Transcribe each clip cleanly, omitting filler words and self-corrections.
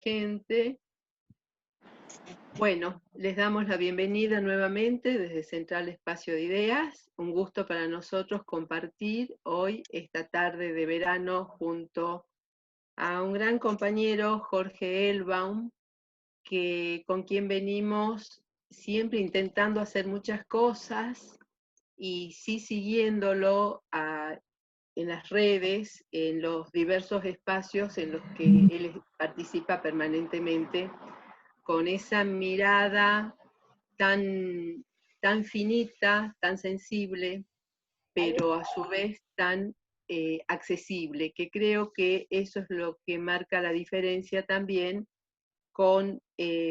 gente. Bueno, les damos la bienvenida nuevamente desde Central Espacio de Ideas. Un gusto para nosotros compartir hoy, esta tarde de verano, junto a un gran compañero, Jorge Elbaum, con quien venimos siempre intentando hacer muchas cosas y sí siguiéndolo en las redes, en los diversos espacios en los que él participa permanentemente, con esa mirada tan finita, tan sensible, pero a su vez tan accesible, que creo que eso es lo que marca la diferencia también con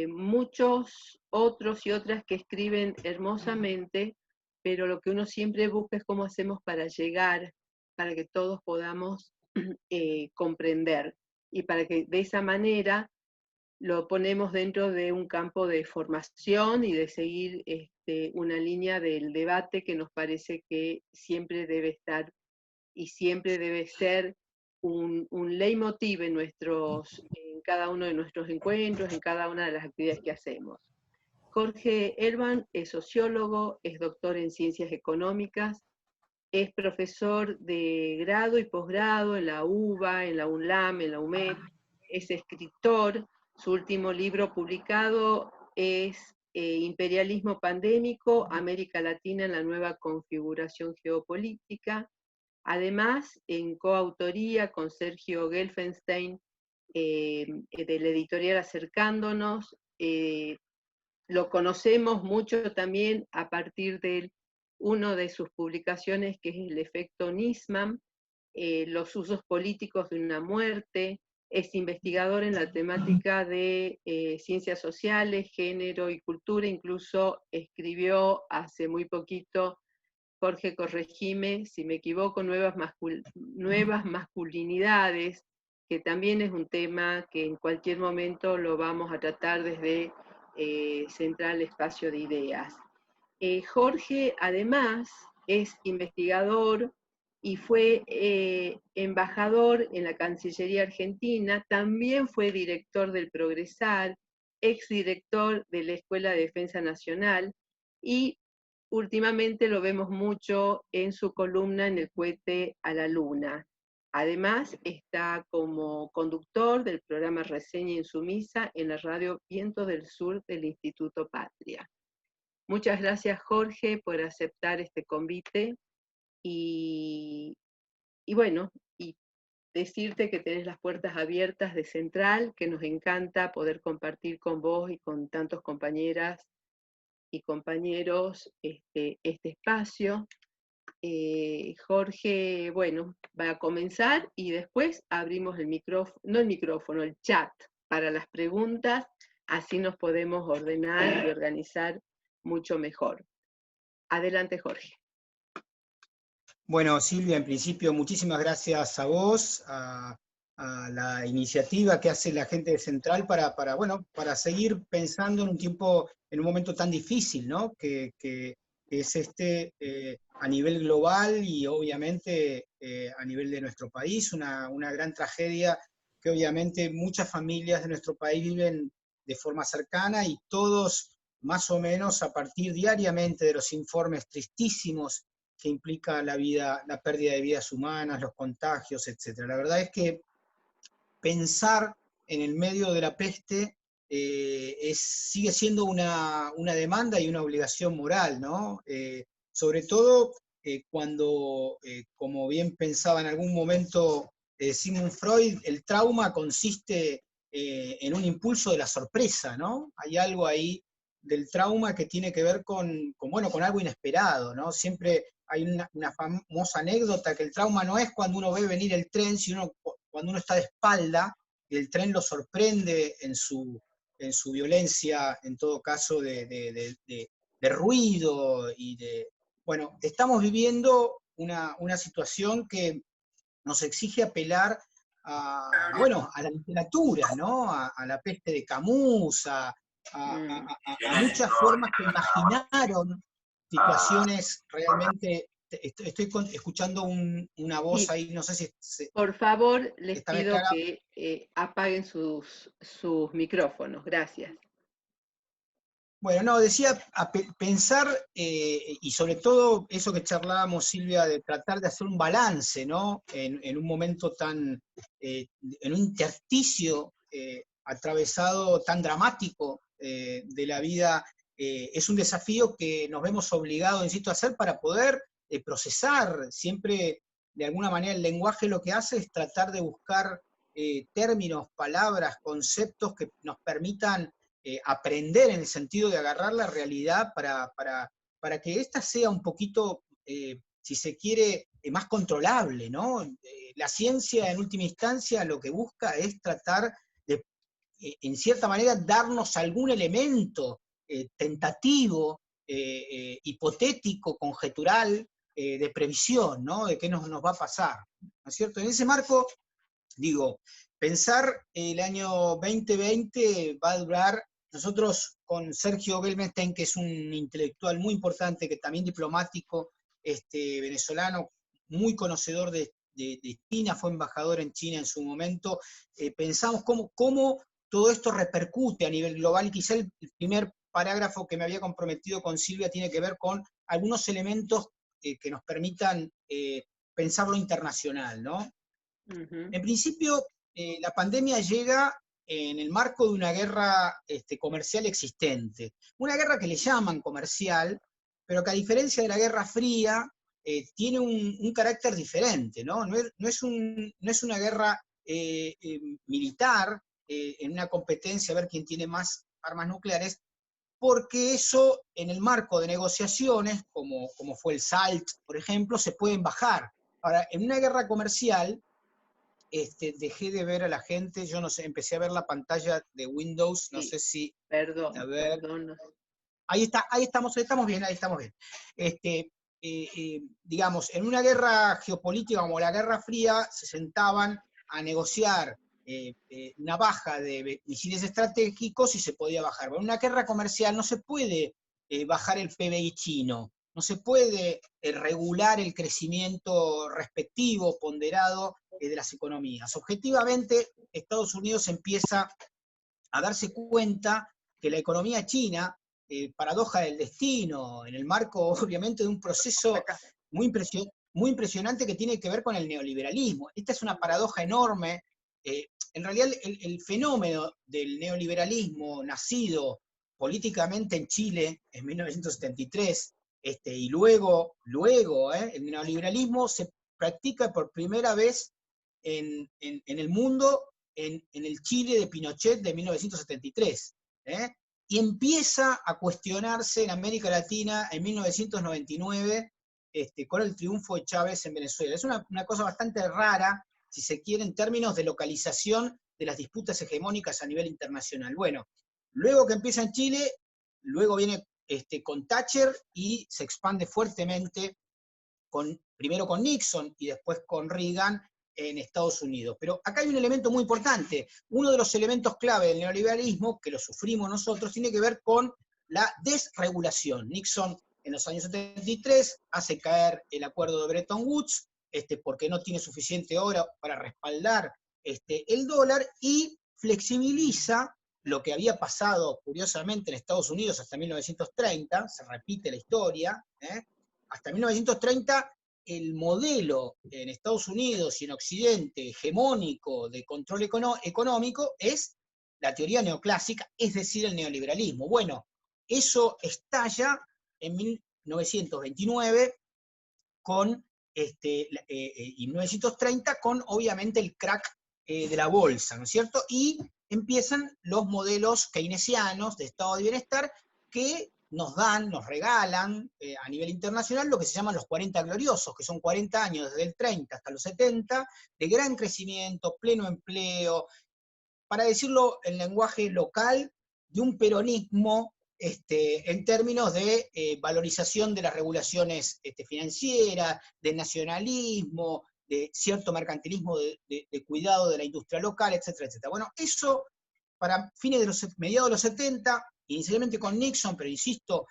muchos otros y otras que escriben hermosamente, pero lo que uno siempre busca es cómo hacemos para llegar, para que todos podamos comprender, y para que de esa manera lo ponemos dentro de un campo de formación y de seguir una línea del debate que nos parece que siempre debe estar y siempre debe ser un leitmotiv en cada uno de nuestros encuentros, en cada una de las actividades que hacemos. Jorge Elbaum es sociólogo, es doctor en ciencias económicas, es profesor de grado y posgrado en la UBA, en la UNLAM, en la UMED, es escritor. Su último libro publicado es Imperialismo Pandémico, América Latina en la nueva configuración geopolítica. Además, en coautoría con Sergio Gelfenstein, de la editorial Acercándonos, lo conocemos mucho también a partir de una de sus publicaciones, que es El efecto Nisman, los usos políticos de una muerte. Es investigador en la temática de ciencias sociales, género y cultura. Incluso escribió hace muy poquito, Jorge, corregime si me equivoco, nuevas masculinidades, que también es un tema que en cualquier momento lo vamos a tratar desde Central Espacio de Ideas. Jorge, además, es investigador y fue embajador en la Cancillería Argentina, también fue director del Progresar, exdirector de la Escuela de Defensa Nacional, y últimamente lo vemos mucho en su columna En el cohete a la luna. Además, está como conductor del programa Reseña Insumisa en la radio Viento del Sur del Instituto Patria. Muchas gracias, Jorge, por aceptar este convite y bueno, y decirte que tenés las puertas abiertas de Central, que nos encanta poder compartir con vos y con tantos compañeras y compañeros este espacio. Jorge, bueno, va a comenzar y después abrimos el micrófono, no el micrófono, el chat para las preguntas, así nos podemos ordenar y organizar mucho mejor. Adelante, Jorge. Bueno, Silvia, en principio, muchísimas gracias a vos, a la iniciativa que hace la gente de Central para seguir pensando en un momento tan difícil, ¿no? Que es a nivel global y obviamente a nivel de nuestro país, una gran tragedia que obviamente muchas familias de nuestro país viven de forma cercana, y todos más o menos a partir diariamente de los informes tristísimos que implica la pérdida de vidas humanas, los contagios, etc. La verdad es que pensar en el medio de la peste sigue siendo una demanda y una obligación moral, ¿no? Sobre todo cuando, como bien pensaba en algún momento Sigmund Freud, el trauma consiste en un impulso de la sorpresa, ¿no? Hay algo ahí del trauma que tiene que ver con algo inesperado, ¿no? Siempre hay una famosa anécdota que el trauma no es cuando uno ve venir el tren, sino cuando uno está de espalda y el tren lo sorprende en su violencia, en todo caso, de ruido y de... Bueno, estamos viviendo una situación que nos exige apelar a la literatura, ¿no? A la peste de Camus, a muchas formas que imaginaron situaciones realmente escuchando una voz Sí, ahí, no sé si por favor, les está bien pido clara. que apaguen sus micrófonos. Gracias. Bueno, no, decía pensar, y sobre todo eso que charlábamos, Silvia, de tratar de hacer un balance, ¿no? En un momento tan, en un intersticio atravesado tan dramático de la vida, es un desafío que nos vemos obligados, insisto, a hacer para poder procesar. Siempre, de alguna manera, el lenguaje lo que hace es tratar de buscar términos, palabras, conceptos que nos permitan aprender en el sentido de agarrar la realidad para que ésta sea un poquito, si se quiere, más controlable, ¿no? La ciencia, en última instancia, lo que busca es tratar de, en cierta manera, darnos algún elemento tentativo, hipotético, conjetural, de previsión, ¿no? De qué nos va a pasar, ¿no es cierto? En ese marco, digo, pensar el año 2020 va a durar. Nosotros con Sergio Gelmenstein, que es un intelectual muy importante, que también diplomático venezolano, muy conocedor de China, fue embajador en China en su momento, pensamos cómo todo esto repercute a nivel global. Quizá el primer parágrafo que me había comprometido con Silvia tiene que ver con algunos elementos que nos permitan pensar lo internacional, ¿no? Ujú. En principio, la pandemia llega en el marco de una guerra comercial existente. Una guerra que le llaman comercial, pero que a diferencia de la Guerra Fría, tiene un carácter diferente, ¿no? No es una guerra militar, en una competencia a ver quién tiene más armas nucleares, porque eso en el marco de negociaciones, como fue el SALT, por ejemplo, se pueden bajar. Ahora, en una guerra comercial, dejé de ver a la gente, yo no sé, empecé a ver la pantalla de Windows, no Sí, sé si, a perdón, ver, perdón. ahí está, estamos bien, ahí estamos bien. Digamos, en una guerra geopolítica como la Guerra Fría, se sentaban a negociar una baja de misiles estratégicos y se podía bajar. Pero en una guerra comercial no se puede bajar el PBI chino, no se puede regular el crecimiento respectivo, ponderado de las economías. Objetivamente, Estados Unidos empieza a darse cuenta que la economía china, paradoja del destino, en el marco obviamente de un proceso muy impresionante que tiene que ver con el neoliberalismo. Esta es una paradoja enorme. En realidad el fenómeno del neoliberalismo nacido políticamente en Chile en 1973, y luego el neoliberalismo se practica por primera vez en el mundo en el Chile de Pinochet de 1973, ¿eh? Y empieza a cuestionarse en América Latina en 1999 con el triunfo de Chávez en Venezuela. Es una cosa bastante rara, si se quiere, en términos de localización de las disputas hegemónicas a nivel internacional. Bueno, luego que empieza en Chile, luego viene con Thatcher y se expande fuertemente primero con Nixon y después con Reagan en Estados Unidos. Pero acá hay un elemento muy importante. Uno de los elementos clave del neoliberalismo, que lo sufrimos nosotros, tiene que ver con la desregulación. Nixon en los años 73 hace caer el acuerdo de Bretton Woods, porque no tiene suficiente oro para respaldar el dólar, y flexibiliza lo que había pasado curiosamente en Estados Unidos hasta 1930, se repite la historia, hasta 1930 el modelo en Estados Unidos y en Occidente hegemónico de control económico es la teoría neoclásica, es decir, el neoliberalismo. Bueno, eso estalla en 1929 con, y 1930 con obviamente el crack de la bolsa, ¿no es cierto? Y empiezan los modelos keynesianos de estado de bienestar que nos regalan a nivel internacional lo que se llaman los 40 gloriosos, que son 40 años desde el 30 hasta los 70, de gran crecimiento, pleno empleo, para decirlo en lenguaje local, de un peronismo en términos de valorización de las regulaciones financieras, de nacionalismo, de cierto mercantilismo de cuidado de la industria local, etcétera, etcétera. Bueno, eso para fines de mediados de los 70, inicialmente con Nixon, pero insisto,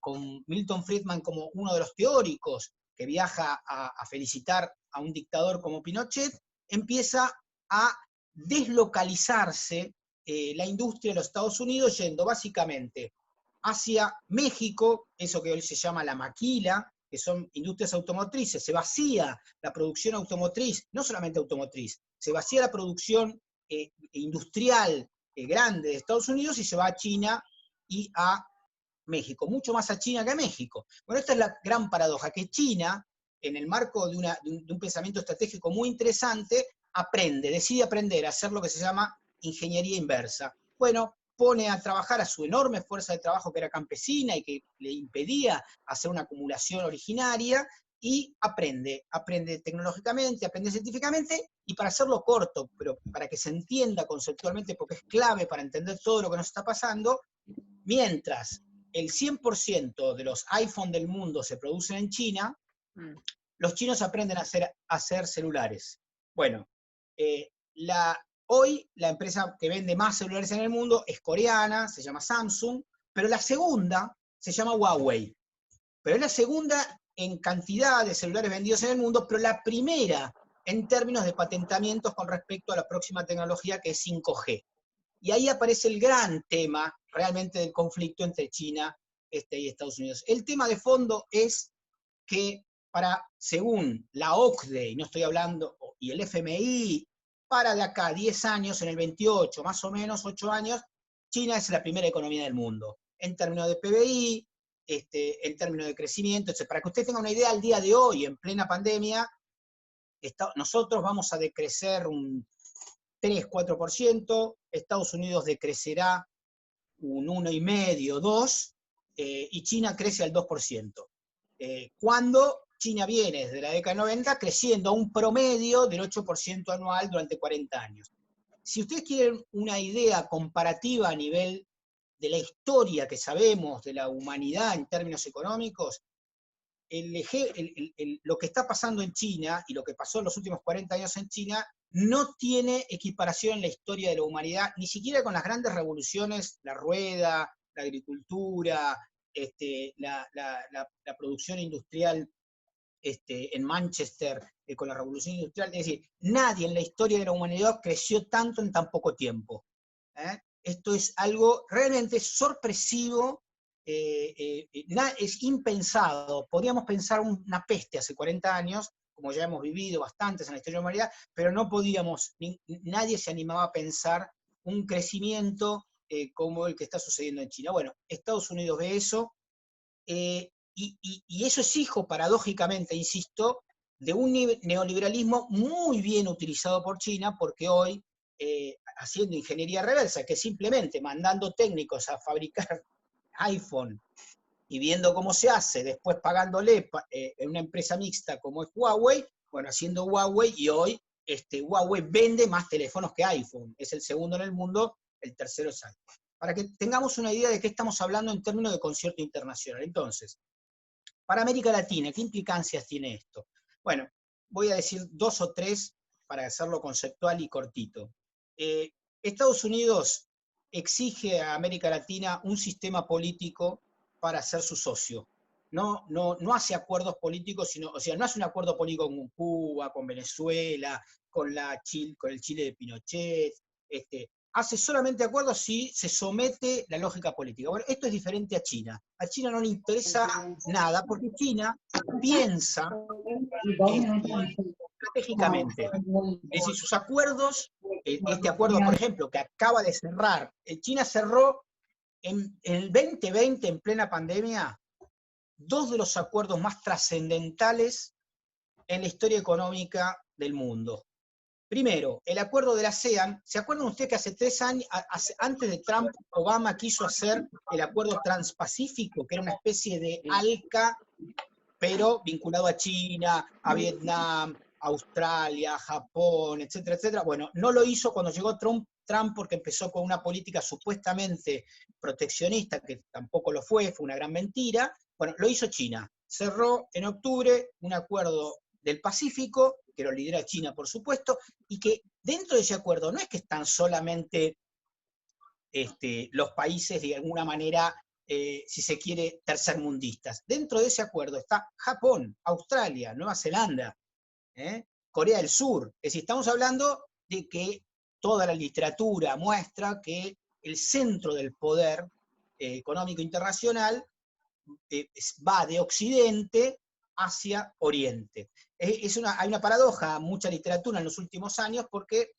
con Milton Friedman como uno de los teóricos que viaja a felicitar a un dictador como Pinochet, empieza a deslocalizarse la industria de los Estados Unidos, yendo básicamente hacia México, eso que hoy se llama la maquila, que son industrias automotrices. Se vacía la producción automotriz, no solamente automotriz, se vacía la producción industrial grande de Estados Unidos y se va a China y a México, mucho más a China que a México. Bueno, esta es la gran paradoja, que China, en el marco de un pensamiento estratégico muy interesante, decide aprender a hacer lo que se llama ingeniería inversa. Bueno, pone a trabajar a su enorme fuerza de trabajo que era campesina y que le impedía hacer una acumulación originaria, y aprende tecnológicamente, aprende científicamente, y para hacerlo corto, pero para que se entienda conceptualmente, porque es clave para entender todo lo que nos está pasando, mientras el 100% de los iPhone del mundo se producen en China, los chinos aprenden a hacer celulares. Bueno, hoy la empresa que vende más celulares en el mundo es coreana, se llama Samsung, pero la segunda se llama Huawei. Pero es la segunda en cantidad de celulares vendidos en el mundo, pero la primera en términos de patentamientos con respecto a la próxima tecnología, que es 5G. Y ahí aparece el gran tema realmente del conflicto entre China y Estados Unidos. El tema de fondo es que según la OCDE, y no estoy hablando, y el FMI, para de acá 10 años, en el 28, más o menos 8 años, China es la primera economía del mundo, en términos de PBI, en términos de crecimiento, etc. Para que usted tenga una idea, al día de hoy, en plena pandemia, nosotros vamos a decrecer un 3-4%, Estados Unidos decrecerá un 1,5, 2%, y China crece al 2%. Cuando China viene desde la década 90 creciendo a un promedio del 8% anual durante 40 años. Si ustedes quieren una idea comparativa a nivel de la historia que sabemos de la humanidad en términos económicos, lo que está pasando en China y lo que pasó en los últimos 40 años en China no tiene equiparación en la historia de la humanidad, ni siquiera con las grandes revoluciones, la rueda, la agricultura, la producción industrial en Manchester, con la revolución industrial. Es decir, nadie en la historia de la humanidad creció tanto en tan poco tiempo. Esto es algo realmente sorpresivo, es impensado. Podríamos pensar una peste hace 40 años, como ya hemos vivido bastantes en la historia de la humanidad, pero no podíamos, nadie se animaba a pensar un crecimiento como el que está sucediendo en China. Bueno, Estados Unidos ve eso, y eso es hijo, paradójicamente, insisto, de un neoliberalismo muy bien utilizado por China, porque hoy, haciendo ingeniería reversa, que simplemente mandando técnicos a fabricar iPhone y viendo cómo se hace, después pagándole en una empresa mixta como es Huawei, bueno, haciendo Huawei, y hoy Huawei vende más teléfonos que iPhone, es el segundo en el mundo, el tercero es iPhone. Para que tengamos una idea de qué estamos hablando en términos de concierto internacional. Entonces, para América Latina, ¿qué implicancias tiene esto? Bueno, voy a decir 2 o 3 para hacerlo conceptual y cortito. Estados Unidos exige a América Latina un sistema político para ser su socio. No hace acuerdos políticos, o sea, no hace un acuerdo político con Cuba, con Venezuela, con el Chile de Pinochet, hace solamente acuerdos si se somete la lógica política. Bueno, esto es diferente a China. A China no le interesa nada, porque China piensa estratégicamente. Es decir, sus acuerdos, este acuerdo, por ejemplo, que acaba de cerrar, China cerró en el 2020, en plena pandemia, 2 de los acuerdos más trascendentales en la historia económica del mundo. Primero, el acuerdo de la ASEAN. ¿Se acuerdan ustedes que hace 3 años, antes de Trump, Obama quiso hacer el acuerdo transpacífico, que era una especie de ALCA, pero vinculado a China, a Vietnam, Australia, Japón, etcétera, etcétera? Bueno, no lo hizo cuando llegó Trump porque empezó con una política supuestamente proteccionista, que tampoco lo fue una gran mentira. Bueno, lo hizo China. Cerró en octubre un acuerdo del Pacífico, que lo lidera China, por supuesto, y que dentro de ese acuerdo no es que están solamente los países, de alguna manera, si se quiere, tercermundistas. Dentro de ese acuerdo está Japón, Australia, Nueva Zelanda, Corea del Sur. Es decir, estamos hablando de que toda la literatura muestra que el centro del poder económico internacional va de Occidente hacia Oriente. Hay una paradoja, mucha literatura en los últimos años, porque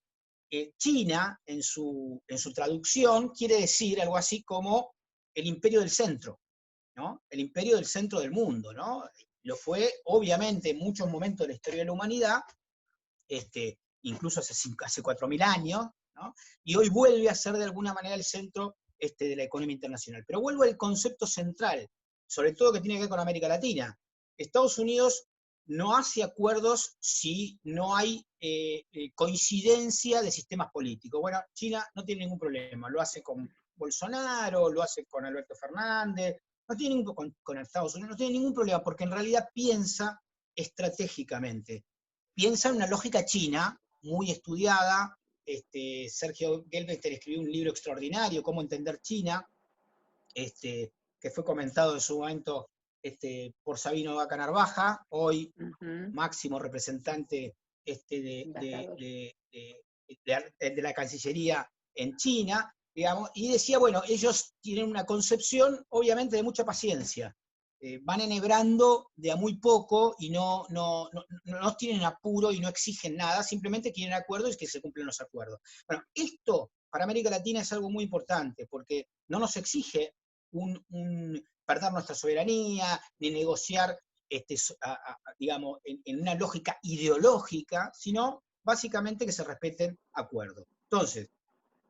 China, en su traducción, quiere decir algo así como el imperio del centro, ¿no? El imperio del centro del mundo, ¿no? Lo fue, obviamente, en muchos momentos de la historia de la humanidad, incluso hace 4.000 años, ¿no? Y hoy vuelve a ser de alguna manera el centro de la economía internacional. Pero vuelvo al concepto central, sobre todo que tiene que ver con América Latina. Estados Unidos no hace acuerdos si no hay coincidencia de sistemas políticos. Bueno, China no tiene ningún problema, lo hace con Bolsonaro, lo hace con Alberto Fernández, no tiene con Estados Unidos, no tiene ningún problema, porque en realidad piensa estratégicamente. Piensa en una lógica china, muy estudiada. Sergio Gelbester escribió un libro extraordinario, Cómo entender China, que fue comentado en su momento por Sabino Vaca Narvaja, hoy máximo representante de la Cancillería en China, digamos, y decía, bueno, ellos tienen una concepción, obviamente, de mucha paciencia. Van enhebrando de a muy poco y no tienen apuro y no exigen nada, simplemente quieren acuerdos y que se cumplan los acuerdos. Bueno, esto para América Latina es algo muy importante, porque no nos exige perder nuestra soberanía, ni negociar, digamos, en una lógica ideológica, sino básicamente que se respeten acuerdos. Entonces,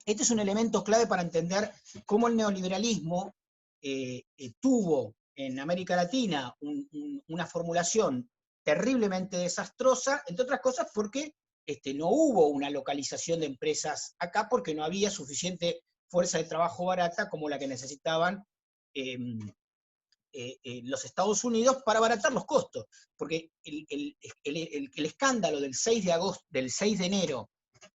este es un elemento clave para entender cómo el neoliberalismo tuvo en América Latina una formulación terriblemente desastrosa, entre otras cosas porque no hubo una localización de empresas acá, porque no había suficiente fuerza de trabajo barata como la que necesitaban los Estados Unidos para abaratar los costos. Porque el escándalo del 6 de enero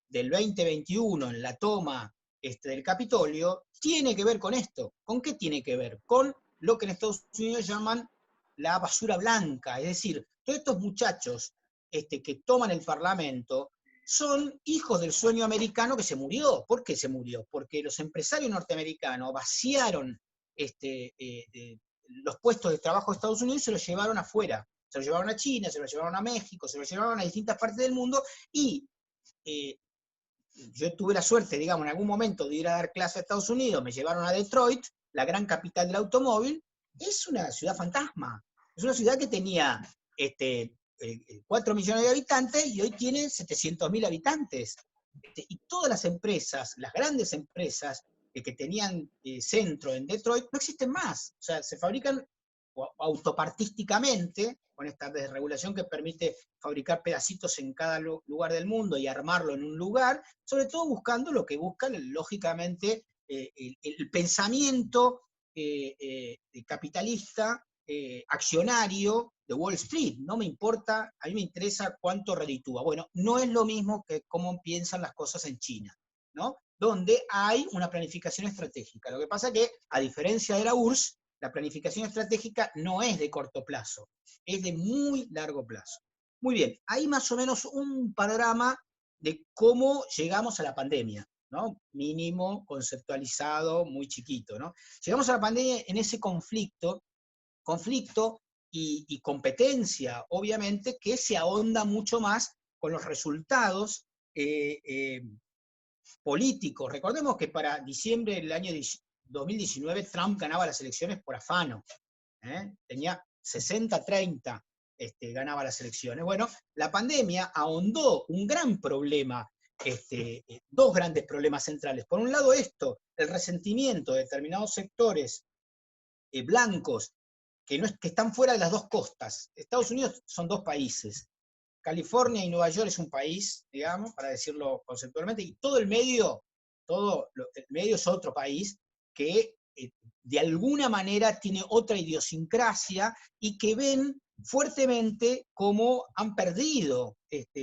del 2021 en la toma del Capitolio tiene que ver con esto. ¿Con qué tiene que ver? Con lo que en Estados Unidos llaman la basura blanca, es decir, todos estos muchachos que toman el Parlamento son hijos del sueño americano que se murió. ¿Por qué se murió? Porque los empresarios norteamericanos vaciaron los puestos de trabajo de Estados Unidos y se los llevaron afuera. Se los llevaron a China, se los llevaron a México, se los llevaron a distintas partes del mundo, y yo tuve la suerte, digamos, en algún momento de ir a dar clase a Estados Unidos, me llevaron a Detroit, la gran capital del automóvil. Es una ciudad fantasma. Es una ciudad que tenía 4 millones de habitantes y hoy tiene 700.000 habitantes. Y todas las empresas, las grandes empresas que tenían centro en Detroit, no existen más. O sea, se fabrican autopartísticamente, con esta desregulación que permite fabricar pedacitos en cada lugar del mundo y armarlo en un lugar, sobre todo buscando lo que buscan, lógicamente, el pensamiento capitalista, accionario de Wall Street. No me importa, a mí me interesa cuánto reditúa. Bueno, no es lo mismo que cómo piensan las cosas en China, ¿no? Donde hay una planificación estratégica. Lo que pasa es que, a diferencia de la URSS, la planificación estratégica no es de corto plazo, es de muy largo plazo. Muy bien, hay más o menos un panorama de cómo llegamos a la pandemia, ¿no? Mínimo, conceptualizado, muy chiquito, ¿no? Llegamos a la pandemia en ese conflicto y competencia, obviamente, que se ahonda mucho más con los resultados políticos. Recordemos que para diciembre del año 2019 Trump ganaba las elecciones por afano. Tenía 60-30, ganaba las elecciones. Bueno, la pandemia ahondó un gran problema, dos grandes problemas centrales. Por un lado esto, el resentimiento de determinados sectores blancos que están fuera de las dos costas. Estados Unidos son dos países. California y Nueva York es un país, digamos, para decirlo conceptualmente, y todo el medio es otro país que de alguna manera tiene otra idiosincrasia y que ven fuertemente cómo han perdido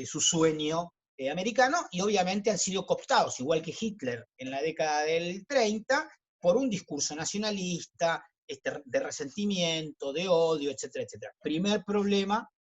su sueño americano y obviamente han sido cooptados, igual que Hitler en la década del 30, por un discurso nacionalista, de resentimiento, de odio, etcétera, etcétera. Primer problema,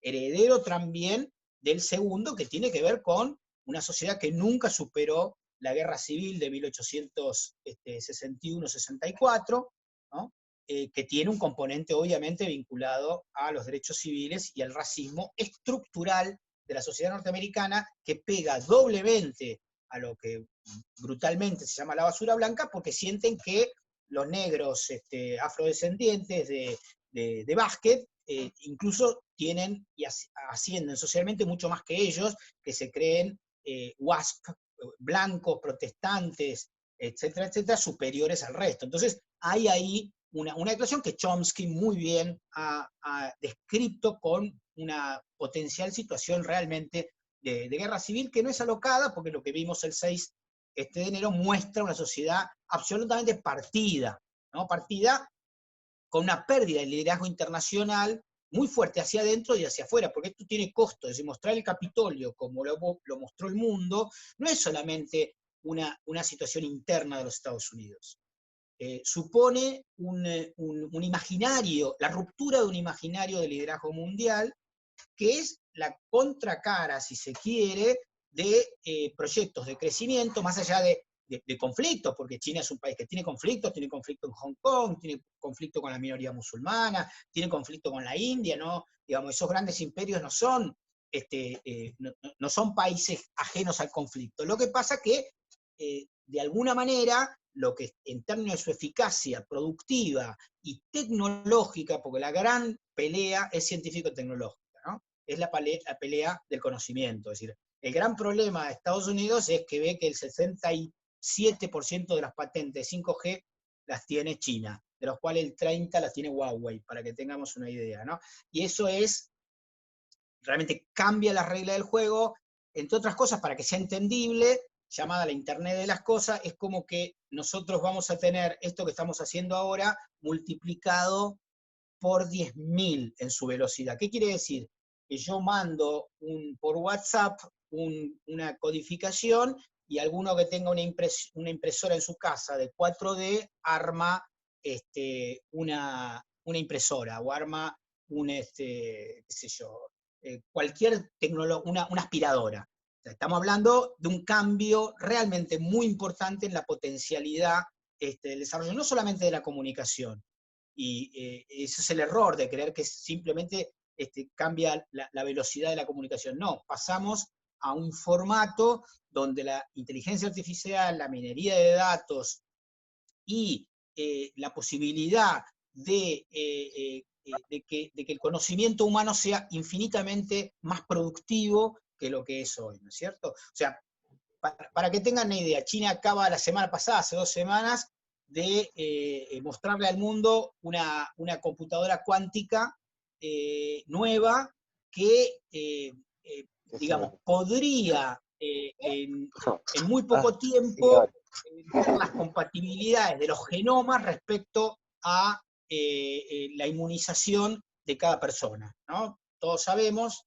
heredero también del segundo, que tiene que ver con una sociedad que nunca superó la guerra civil de 1861-64, ¿no? Que tiene un componente obviamente vinculado a los derechos civiles y al racismo estructural de la sociedad norteamericana, que pega doblemente a lo que brutalmente se llama la basura blanca, porque sienten que los negros afrodescendientes de básquet incluso tienen y ascienden socialmente mucho más que ellos, que se creen WASP, blancos, protestantes, etcétera, etcétera, superiores al resto. Entonces hay ahí una declaración que Chomsky muy bien ha descrito con una potencial situación realmente de guerra civil, que no es alocada, porque lo que vimos el 6 de enero muestra una sociedad absolutamente partida, ¿no? Partida con una pérdida de liderazgo internacional muy fuerte hacia adentro y hacia afuera, porque esto tiene costo. Es decir, mostrar el Capitolio como lo mostró el mundo no es solamente una situación interna de los Estados Unidos. Supone un imaginario, la ruptura de un imaginario de liderazgo mundial, que es la contracara, si se quiere, de proyectos de crecimiento, más allá de conflictos, porque China es un país que tiene conflicto en Hong Kong, tiene conflicto con la minoría musulmana, tiene conflicto con la India, ¿no? Digamos, esos grandes imperios no son, no son países ajenos al conflicto. Lo que pasa que, de alguna manera, lo que en términos de su eficacia productiva y tecnológica, porque la gran pelea es científico-tecnológica, ¿no? Es la pelea del conocimiento. Es decir, el gran problema de Estados Unidos es que ve que el 67% de las patentes 5G las tiene China, de los cuales el 30% las tiene Huawei, para que tengamos una idea, ¿no? Y eso realmente cambia las reglas del juego, entre otras cosas, para que sea entendible, llamada la Internet de las cosas, es como que nosotros vamos a tener esto que estamos haciendo ahora multiplicado por 10.000 en su velocidad. ¿Qué quiere decir? Que yo mando por WhatsApp una codificación y alguno que tenga una impresora en su casa de 4D arma una impresora o arma qué sé yo, cualquier tecnología, una aspiradora. O sea, estamos hablando de un cambio realmente muy importante en la potencialidad del desarrollo, no solamente de la comunicación. Y ese es el error de creer que simplemente cambia la velocidad de la comunicación. No, pasamos a un formato donde la inteligencia artificial, la minería de datos y la posibilidad de que el conocimiento humano sea infinitamente más productivo que lo que es hoy, ¿no es cierto? O sea, para que tengan una idea, China acaba la semana pasada, hace 2 semanas, de mostrarle al mundo una computadora cuántica nueva que, digamos, podría en muy poco tiempo ver las compatibilidades de los genomas respecto a la inmunización de cada persona, ¿no? Todos sabemos,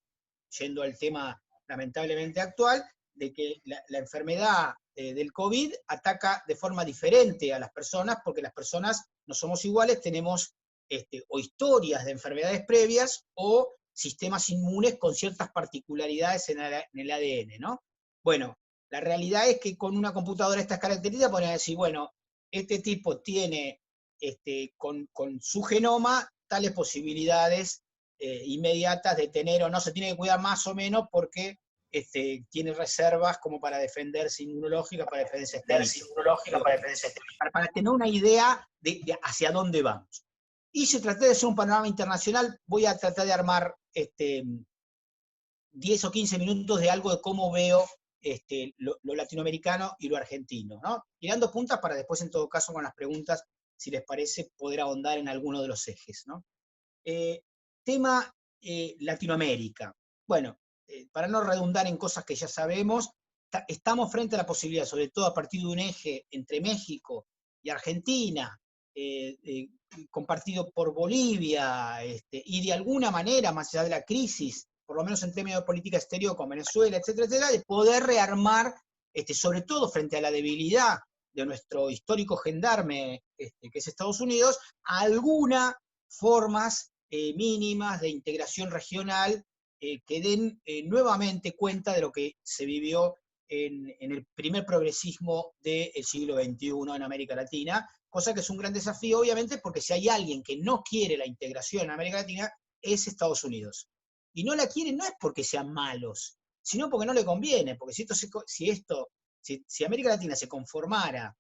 yendo al tema lamentablemente actual, de que la enfermedad del COVID ataca de forma diferente a las personas, porque las personas no somos iguales, tenemos o historias de enfermedades previas o sistemas inmunes con ciertas particularidades en el ADN, ¿no? Bueno, la realidad es que con una computadora de estas características podemos decir, bueno, este tipo tiene con su genoma tales posibilidades inmediatas de tener o no, se tiene que cuidar más o menos porque tiene reservas como para defenderse inmunológica, para defenderse para tener una idea de hacia dónde vamos. Y si traté de hacer un panorama internacional, voy a tratar de armar 10 o 15 minutos de algo de cómo veo lo latinoamericano y lo argentino, ¿no? Tirando puntas para después, en todo caso, con las preguntas, si les parece, poder ahondar en alguno de los ejes, ¿no? Tema Latinoamérica. Bueno, para no redundar en cosas que ya sabemos, estamos frente a la posibilidad, sobre todo a partir de un eje entre México y Argentina, compartido por Bolivia, y de alguna manera, más allá de la crisis, por lo menos en términos de política exterior con Venezuela, etcétera, etcétera, de poder rearmar, sobre todo frente a la debilidad de nuestro histórico gendarme, que es Estados Unidos, a algunas formas mínimas de integración regional que den nuevamente cuenta de lo que se vivió en el primer progresismo del siglo XXI en América Latina, cosa que es un gran desafío, obviamente, porque si hay alguien que no quiere la integración en América Latina, es Estados Unidos. Y no la quieren no es porque sean malos, sino porque no le conviene, porque si América Latina se conformara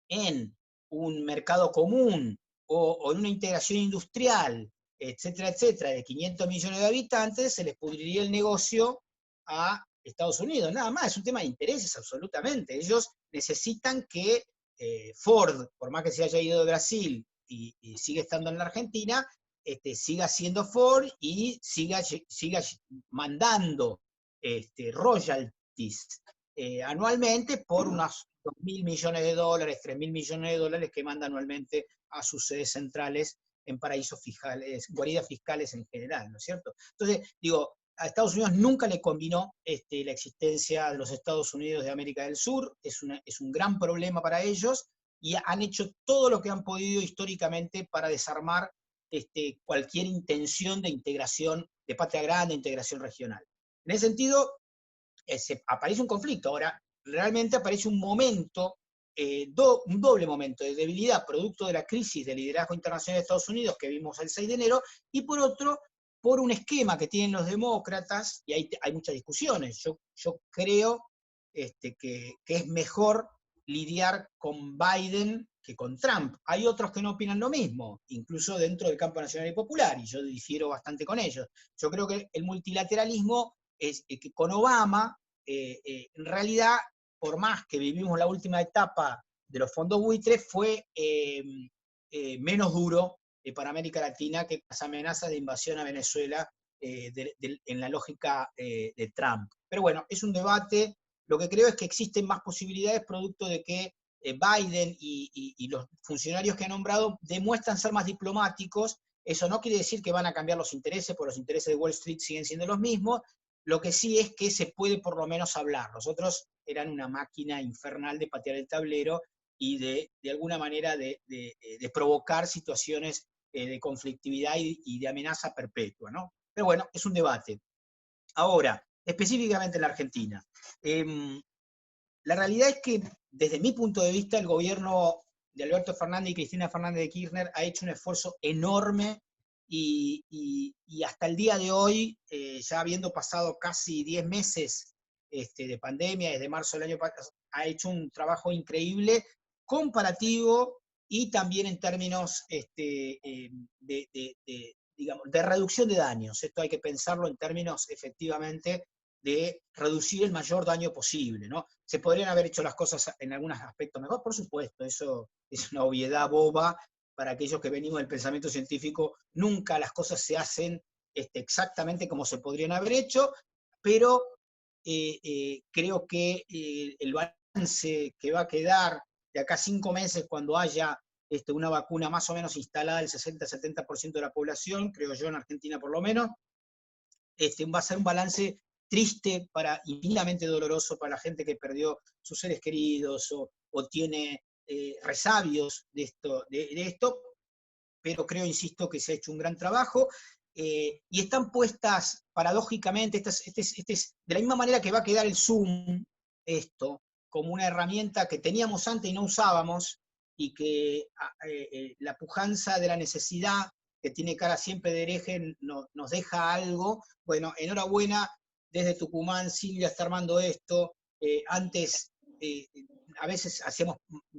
en un mercado común o en una integración industrial, etcétera, etcétera, de 500 millones de habitantes, se les pudriría el negocio a Estados Unidos. Nada más, es un tema de intereses absolutamente. Ellos necesitan que Ford, por más que se haya ido de Brasil y sigue estando en la Argentina, siga siendo Ford y siga mandando royalties anualmente por unos 2.000 millones de dólares, 3.000 millones de dólares que manda anualmente a sus sedes centrales en paraísos fiscales, guaridas fiscales en general, ¿no es cierto? Entonces, digo, a Estados Unidos nunca le combinó la existencia de los Estados Unidos de América del Sur, es un gran problema para ellos, y han hecho todo lo que han podido históricamente para desarmar cualquier intención de integración, de patria grande, integración regional. En ese sentido, aparece un conflicto. Ahora, realmente aparece un momento, un doble momento de debilidad, producto de la crisis de liderazgo internacional de Estados Unidos que vimos el 6 de enero, y por otro, por un esquema que tienen los demócratas, y hay muchas discusiones. Yo creo que es mejor lidiar con Biden que con Trump. Hay otros que no opinan lo mismo, incluso dentro del campo nacional y popular, y yo difiero bastante con ellos. Yo creo que el multilateralismo es que con Obama, en realidad, por más que vivimos la última etapa de los fondos buitres, fue menos duro para América Latina que las amenazas de invasión a Venezuela en la lógica de Trump. Pero bueno, es un debate. Lo que creo es que existen más posibilidades producto de que Biden y los funcionarios que ha nombrado demuestran ser más diplomáticos. Eso no quiere decir que van a cambiar los intereses, porque los intereses de Wall Street siguen siendo los mismos. Lo que sí es que se puede por lo menos hablar. Los otros eran una máquina infernal de patear el tablero y de alguna manera de provocar situaciones de conflictividad y de amenaza perpetua, ¿no? Pero bueno, es un debate. Ahora, específicamente en la Argentina. La realidad es que, desde mi punto de vista, el gobierno de Alberto Fernández y Cristina Fernández de Kirchner ha hecho un esfuerzo enorme y hasta el día de hoy, ya habiendo pasado casi 10 meses de pandemia, desde marzo del año pasado, ha hecho un trabajo increíble, comparativo y también en términos digamos, de reducción de daños. Esto hay que pensarlo en términos, efectivamente, de reducir el mayor daño posible, ¿no? ¿Se podrían haber hecho las cosas en algunos aspectos mejor? Por supuesto, eso es una obviedad boba para aquellos que venimos del pensamiento científico. Nunca las cosas se hacen exactamente como se podrían haber hecho, pero creo que el balance que va a quedar de acá a 5 meses, cuando haya una vacuna más o menos instalada el 60-70% de la población, creo yo en Argentina por lo menos, va a ser un balance triste, infinitamente doloroso para la gente que perdió sus seres queridos o tiene resabios de esto, pero creo, insisto, que se ha hecho un gran trabajo, y están puestas, paradójicamente, de la misma manera que va a quedar el Zoom, como una herramienta que teníamos antes y no usábamos, y que la pujanza de la necesidad, que tiene cara siempre de hereje, nos deja algo. Bueno, enhorabuena, desde Tucumán, Silvia está armando esto. Antes, a veces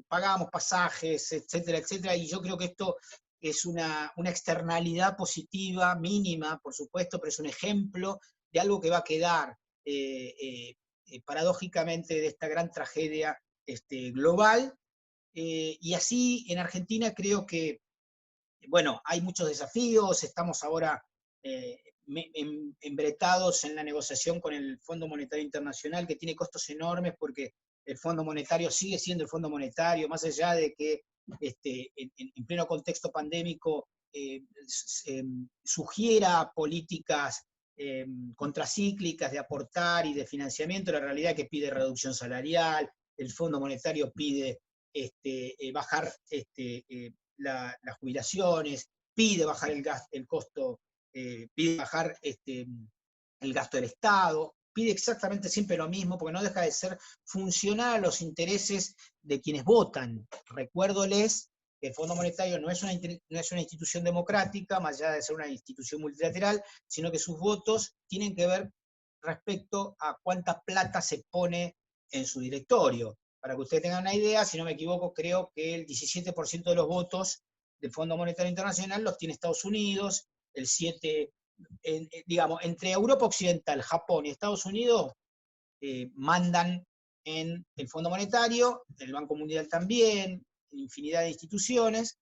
pagábamos pasajes, etcétera, etcétera, y yo creo que esto es una externalidad positiva, mínima, por supuesto, pero es un ejemplo de algo que va a quedar paradójicamente de esta gran tragedia global. Y así en Argentina creo que, bueno, hay muchos desafíos, estamos ahora embretados en la negociación con el Fondo Monetario Internacional, que tiene costos enormes porque el Fondo Monetario sigue siendo el Fondo Monetario, más allá de que en pleno contexto pandémico sugiera políticas contracíclicas de aportar y de financiamiento. La realidad es que pide reducción salarial, el Fondo Monetario pide bajar las jubilaciones, pide bajar el costo, pide bajar el gasto del Estado, pide exactamente siempre lo mismo, porque no deja de ser funcional a los intereses de quienes votan. Recuérdoles que el Fondo Monetario no es una institución democrática, más allá de ser una institución multilateral, sino que sus votos tienen que ver respecto a cuánta plata se pone en su directorio. Para que ustedes tengan una idea, si no me equivoco, creo que el 17% de los votos del Fondo Monetario Internacional los tiene Estados Unidos, el 7%, digamos, entre Europa Occidental, Japón y Estados Unidos, mandan en el Fondo Monetario, el Banco Mundial también, en infinidad de instituciones,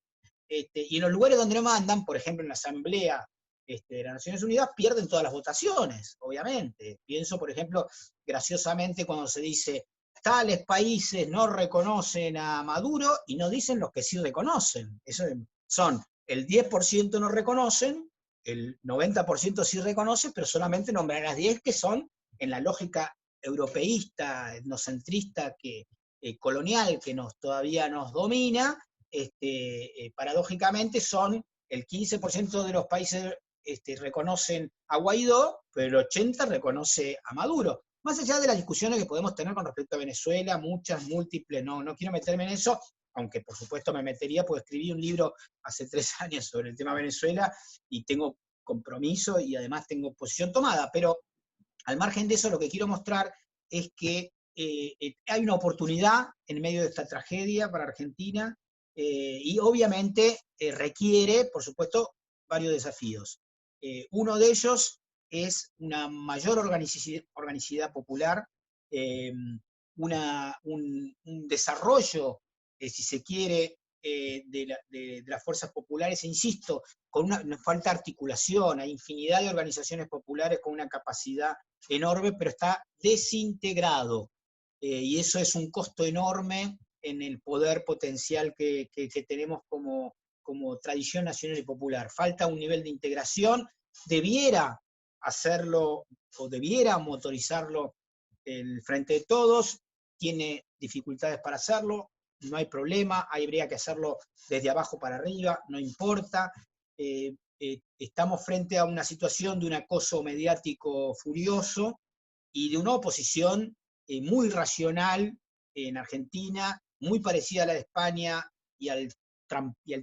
y en los lugares donde no mandan, por ejemplo en la Asamblea de las Naciones Unidas, pierden todas las votaciones, obviamente. Pienso, por ejemplo, graciosamente cuando se dice, tales países no reconocen a Maduro, y no dicen los que sí reconocen. Eso son, el 10% no reconocen, el 90% sí reconoce, pero solamente nombran a las 10 que son en la lógica europeísta, etnocentrista, colonial que todavía nos domina. Paradójicamente son el 15% de los países reconocen a Guaidó, pero el 80% reconoce a Maduro. Más allá de las discusiones que podemos tener con respecto a Venezuela, muchas, múltiples, no quiero meterme en eso, aunque por supuesto me metería, porque escribí un libro hace 3 años sobre el tema Venezuela y tengo compromiso y además tengo posición tomada, pero al margen de eso lo que quiero mostrar es que hay una oportunidad en medio de esta tragedia para Argentina y obviamente requiere, por supuesto, varios desafíos. Uno de ellos es una mayor organicidad popular, un desarrollo, si se quiere, de las fuerzas populares, e insisto, nos falta articulación, hay infinidad de organizaciones populares con una capacidad enorme, pero está desintegrado, y eso es un costo enorme en el poder potencial que tenemos como tradición nacional y popular. Falta un nivel de integración, debiera hacerlo, o debiera motorizarlo el Frente de Todos, tiene dificultades para hacerlo, no hay problema, habría que hacerlo desde abajo para arriba, no importa. Estamos frente a una situación de un acoso mediático furioso y de una oposición muy racional en Argentina, muy parecida a la de España y al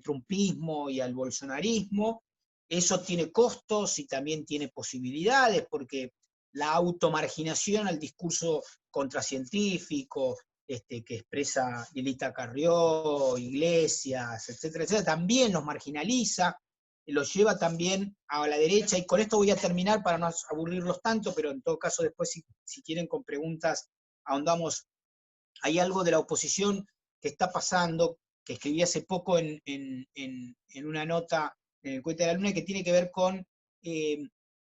trumpismo y al bolsonarismo. Eso tiene costos y también tiene posibilidades, porque la automarginación al discurso contracientífico, que expresa Lilita Carrió, Iglesias, etcétera, etcétera, también nos marginaliza, los lleva también a la derecha, y con esto voy a terminar para no aburrirlos tanto, pero en todo caso después si quieren con preguntas ahondamos. Hay algo de la oposición que está pasando, que escribí hace poco en una nota en el Cohete de la Luna, que tiene que ver con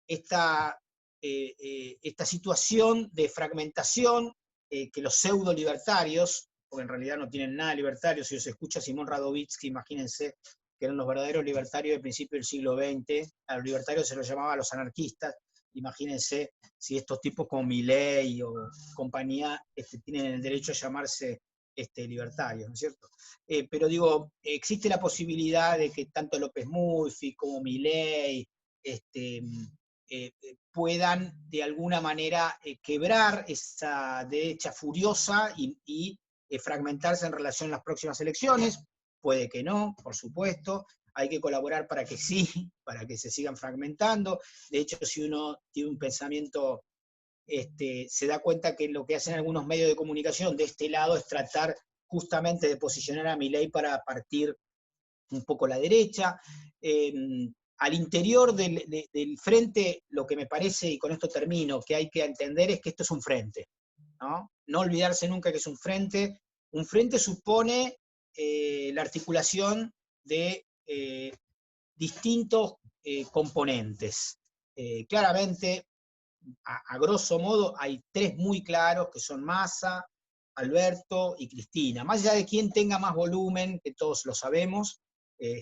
esta situación de fragmentación que los pseudo libertarios, porque en realidad no tienen nada de libertarios, si os escucha Simón Radovitzky, imagínense que eran los verdaderos libertarios del principio del siglo XX, a los libertarios se los llamaba los anarquistas, imagínense si estos tipos como Milei o compañía tienen el derecho a llamarse libertarios, ¿no es cierto? Pero digo, existe la posibilidad de que tanto López Murphy como Milei puedan de alguna manera quebrar esa derecha furiosa y fragmentarse en relación a las próximas elecciones. Puede que no, por supuesto, hay que colaborar para que sí, para que se sigan fragmentando. De hecho, si uno tiene un pensamiento, se da cuenta que lo que hacen algunos medios de comunicación de este lado es tratar justamente de posicionar a Milei para partir un poco la derecha. Al interior del frente, lo que me parece, y con esto termino, que hay que entender es que esto es un frente, ¿no? No olvidarse nunca que es un frente. Un frente supone la articulación de distintos componentes. Claramente, a grosso modo, hay 3 muy claros, que son Massa, Alberto y Cristina. Más allá de quién tenga más volumen, que todos lo sabemos,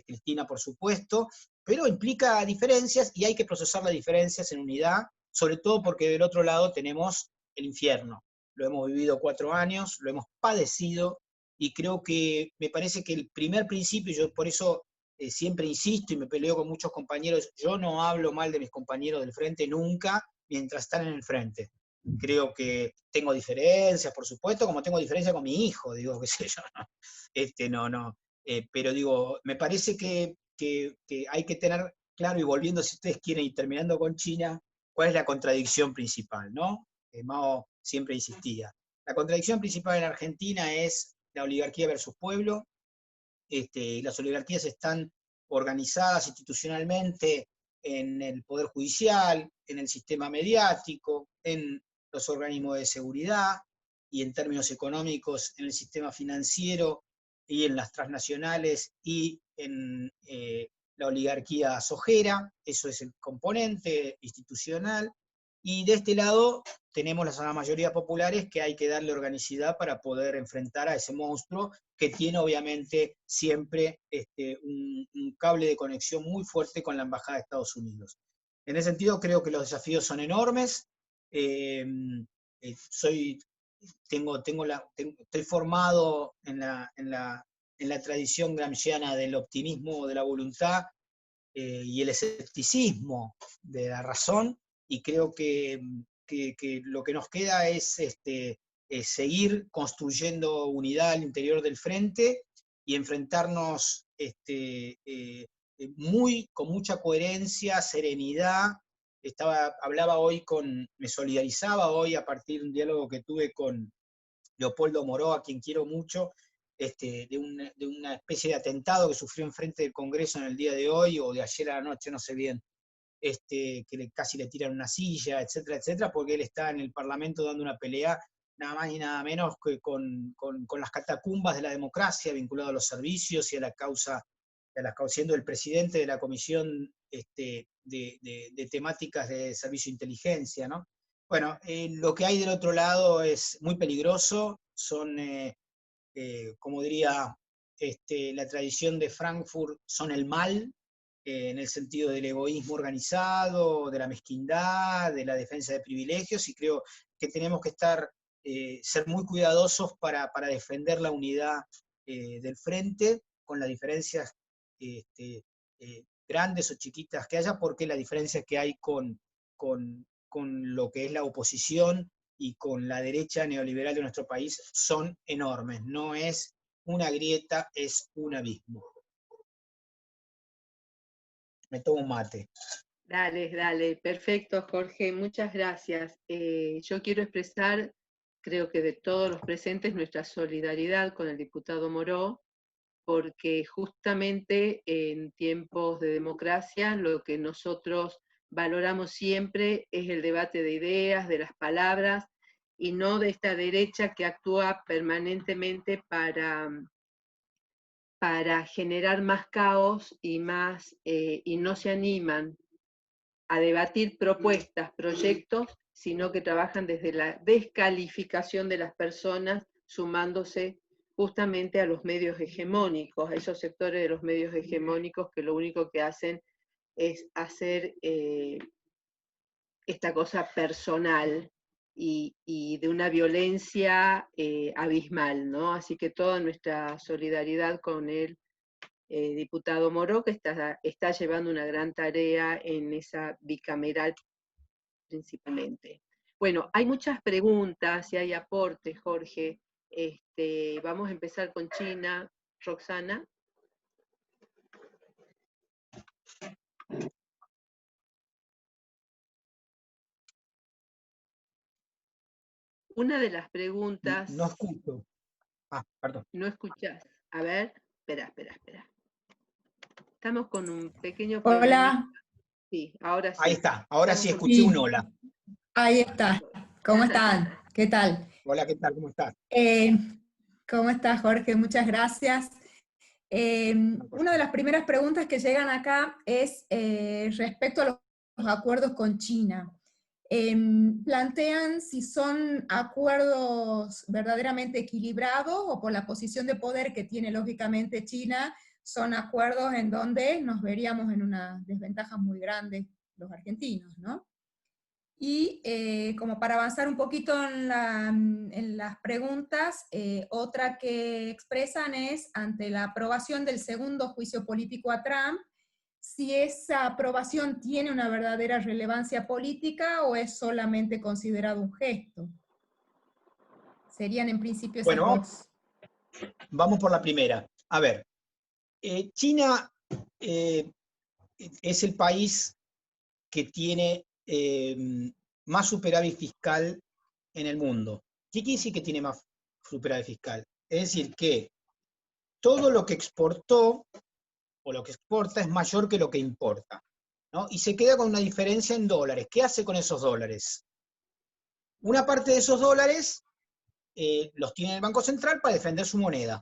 Cristina por supuesto, pero implica diferencias y hay que procesar las diferencias en unidad, sobre todo porque del otro lado tenemos el infierno. Lo hemos vivido 4 años, lo hemos padecido y creo que me parece que el primer principio, yo por eso siempre insisto y me peleo con muchos compañeros, yo no hablo mal de mis compañeros del frente nunca mientras están en el frente. Creo que tengo diferencias, por supuesto, como tengo diferencias con mi hijo, digo, qué sé yo, no. Pero digo, me parece que hay que tener claro, y volviendo, si ustedes quieren, y terminando con China, cuál es la contradicción principal, ¿no? Mao siempre insistía. La contradicción principal en Argentina es la oligarquía versus pueblo. Las oligarquías están organizadas institucionalmente en el Poder Judicial, en el sistema mediático, en los organismos de seguridad y en términos económicos en el sistema financiero y en las transnacionales y en la oligarquía sojera, eso es el componente institucional, y de este lado tenemos las mayorías populares que hay que darle organicidad para poder enfrentar a ese monstruo que tiene obviamente siempre un cable de conexión muy fuerte con la Embajada de Estados Unidos. En ese sentido creo que los desafíos son enormes. Estoy formado en la tradición gramsciana del optimismo de la voluntad y el escepticismo de la razón, y creo que lo que nos queda es seguir construyendo unidad al interior del frente y enfrentarnos con mucha coherencia, serenidad. Hablaba hoy me solidarizaba hoy a partir de un diálogo que tuve con Leopoldo Moró, a quien quiero mucho, de una especie de atentado que sufrió enfrente del Congreso en el día de hoy, o de ayer a la noche, no sé bien, que casi le tiran una silla, etcétera, etcétera, porque él está en el Parlamento dando una pelea nada más y nada menos que con las catacumbas de la democracia, vinculado a los servicios y a la causa, siendo el presidente de la Comisión de Temáticas de Servicio de Inteligencia, ¿no? Bueno, lo que hay del otro lado es muy peligroso, son, como diría la tradición de Frankfurt, son el mal, en el sentido del egoísmo organizado, de la mezquindad, de la defensa de privilegios, y creo que tenemos que ser muy cuidadosos para defender la unidad del frente, con las diferencias grandes o chiquitas que haya, porque las diferencias que hay con lo que es la oposición y con la derecha neoliberal de nuestro país son enormes. No es una grieta, es un abismo. Me tomo un mate. Dale, perfecto, Jorge, muchas gracias. Yo quiero expresar, creo que de todos los presentes, nuestra solidaridad con el diputado Moró, porque justamente en tiempos de democracia lo que nosotros valoramos siempre es el debate de ideas, de las palabras, y no de esta derecha que actúa permanentemente para generar más caos y no se animan a debatir propuestas, proyectos, sino que trabajan desde la descalificación de las personas, sumándose justamente a los medios hegemónicos, a esos sectores de los medios hegemónicos que lo único que hacen es hacer esta cosa personal y de una violencia abismal, ¿no? Así que toda nuestra solidaridad con él, diputado Moró, que está llevando una gran tarea en esa bicameral principalmente. Bueno, hay muchas preguntas y hay aportes, Jorge. Vamos a empezar con China. Roxana. Una de las preguntas... No escucho. Perdón. No escuchás. A ver, espera. Estamos con un pequeño problema. Hola. Sí, ahora sí. Ahí está, ahora sí escuché un hola. Ahí está. ¿Cómo están? ¿Qué tal? Hola, ¿qué tal? ¿Cómo estás? ¿Cómo estás, Jorge? Muchas gracias. Una de las primeras preguntas que llegan acá es respecto a los acuerdos con China. Plantean si son acuerdos verdaderamente equilibrados o por la posición de poder que tiene lógicamente China, son acuerdos en donde nos veríamos en una desventaja muy grande los argentinos, ¿no? Y como para avanzar un poquito en las preguntas, otra que expresan es, ante la aprobación del segundo juicio político a Trump, si esa aprobación tiene una verdadera relevancia política o es solamente considerado un gesto. Serían en principio esas Bueno, dos. vamos por la primera. A ver, China es el país que tiene más superávit fiscal en el mundo. ¿Qué quiere decir que tiene más superávit fiscal? Es decir, que todo lo que exportó o lo que exporta es mayor que lo que importa, ¿no? Y se queda con una diferencia en dólares. ¿Qué hace con esos dólares? Una parte de esos dólares los tiene el Banco Central para defender su moneda,